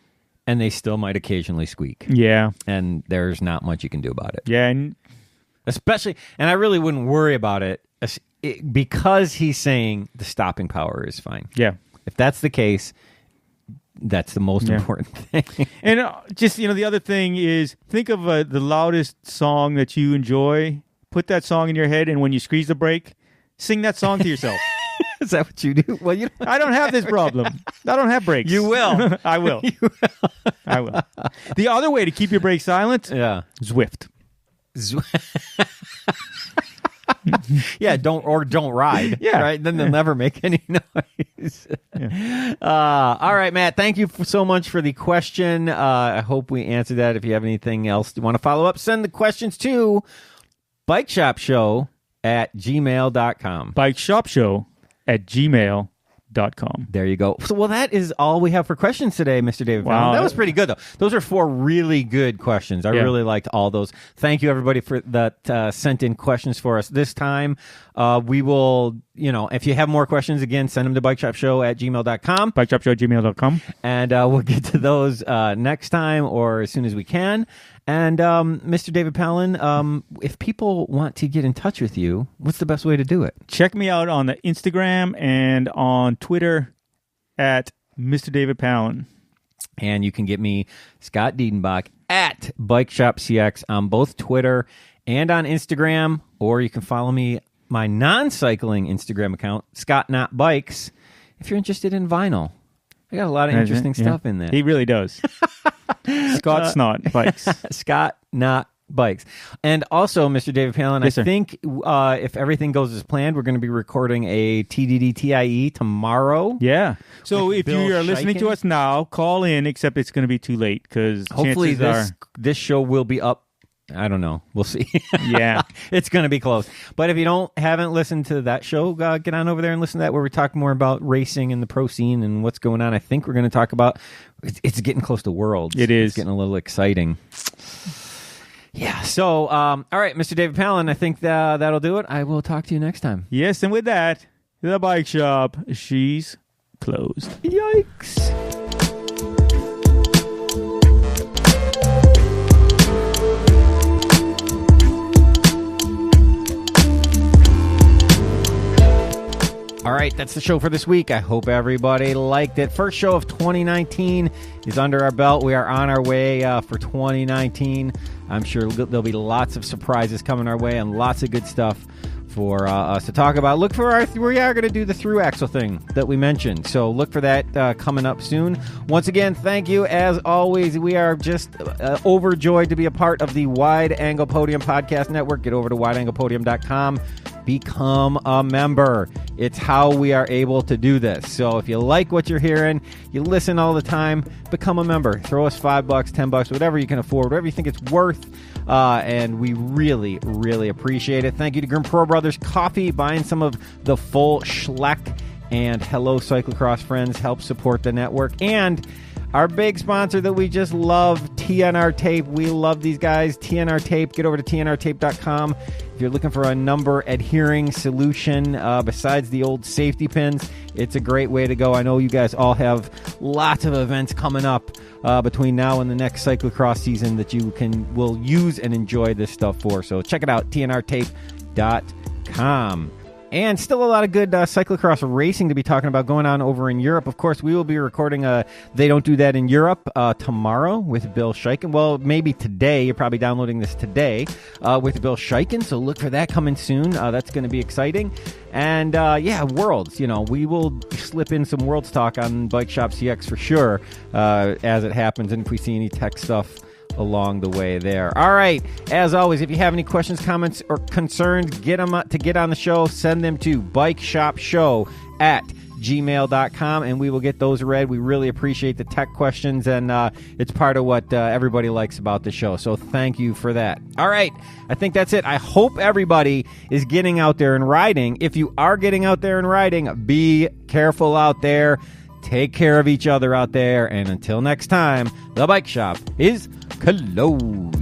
and they still might occasionally squeak. Yeah. And there's not much you can do about it. Yeah, and especially, and I really wouldn't worry about it because he's saying the stopping power is fine. Yeah. If that's the case, that's the most important thing. And just, the other thing is, think of the loudest song that you enjoy. Put that song in your head, and when you squeeze the brake, sing that song to yourself. Is that what you do? Well, I don't have this problem. I don't have brakes. You will. I will. I will. The other way to keep your brakes silent, Zwift. Yeah, don't ride. Yeah, right. Then they'll never make any noise. All right, Matt. Thank you so much for the question. I hope we answered that. If you have anything else you want to follow up, send the questions to bikeshopshow@gmail.com. Bikeshopshow@gmail.com. There you go. So, well, that is all we have for questions today, Mr. David. Wow. That was pretty good, though. Those are 4 really good questions. I really liked all those. Thank you, everybody, for that sent in questions for us this time. We will, if you have more questions, again, send them to bikeshopshow@gmail.com. Bikeshopshow@gmail.com. And we'll get to those next time or as soon as we can. And Mr. David Palin, if people want to get in touch with you, what's the best way to do it? Check me out on the Instagram and on Twitter at Mr. David Palin. And you can get me, Scott Diedenbach, at BikeShopCX on both Twitter and on Instagram. Or you can follow me, my non-cycling Instagram account, Scott Not Bikes, if you're interested in vinyl. I got a lot of interesting stuff in there. He really does. Scott's Not Bikes. Scott Not Bikes. And also, Mr. David Palin, Yes, I sir. think if everything goes as planned, we're going to be recording a TDD TIE tomorrow. Yeah. So With if Bill you are listening to Shiken. us now, call in, except it's going to be too late because Hopefully chances this show will be up. I don't know. We'll see. Yeah. It's going to be close. But if you haven't listened to that show, get on over there and listen to that, where we talk more about racing and the pro scene and what's going on. I think we're going to talk about it's getting close to Worlds. It is. It's getting a little exciting. Yeah. So, all right, Mr. David Palin, I think that'll do it. I will talk to you next time. Yes, and with that, the bike shop, she's closed. Yikes. All right, that's the show for this week. I hope everybody liked it. First show of 2019 is under our belt. We are on our way for 2019. I'm sure there'll be lots of surprises coming our way and lots of good stuff for us to talk about. Look for we are going to do the through axle thing that we mentioned. So look for that coming up soon. Once again, thank you. As always, we are just overjoyed to be a part of the Wide Angle Podium Podcast Network. Get over to wideanglepodium.com. Become a member. It's how we are able to do this. So if you like what you're hearing, you listen all the time, become a member. Throw us $5, $10, whatever you can afford, whatever you think it's worth. And we really, really appreciate it. Thank you to Grimpeur Bros Coffee, buying some of the full Schleck and Hello Cyclocross Friends. Help support the network. And our big sponsor that we just love, TNR Tape. We love these guys. TNR Tape. Get over to tnrtape.com. If you're looking for a number adhering solution besides the old safety pins, it's a great way to go. I know you guys all have lots of events coming up between now and the next cyclocross season that you will use and enjoy this stuff for. So check it out, tnrtape.com. And still a lot of good cyclocross racing to be talking about going on over in Europe. Of course, we will be recording They Don't Do That in Europe tomorrow with Bill Shiken. Well, maybe today. You're probably downloading this today with Bill Shiken. So look for that coming soon. That's going to be exciting. And Worlds. We will slip in some Worlds talk on Bike Shop CX for sure as it happens. And if we see any tech stuff along the way there. All right. As always, if you have any questions, comments, or concerns, get them to get on the show. Send them to bikeshopshow@gmail.com, and we will get those read. We really appreciate the tech questions, and it's part of what everybody likes about the show. So thank you for that. All right. I think that's it. I hope everybody is getting out there and riding. If you are getting out there and riding, be careful out there. Take care of each other out there. And until next time, the Bike Shop is closed.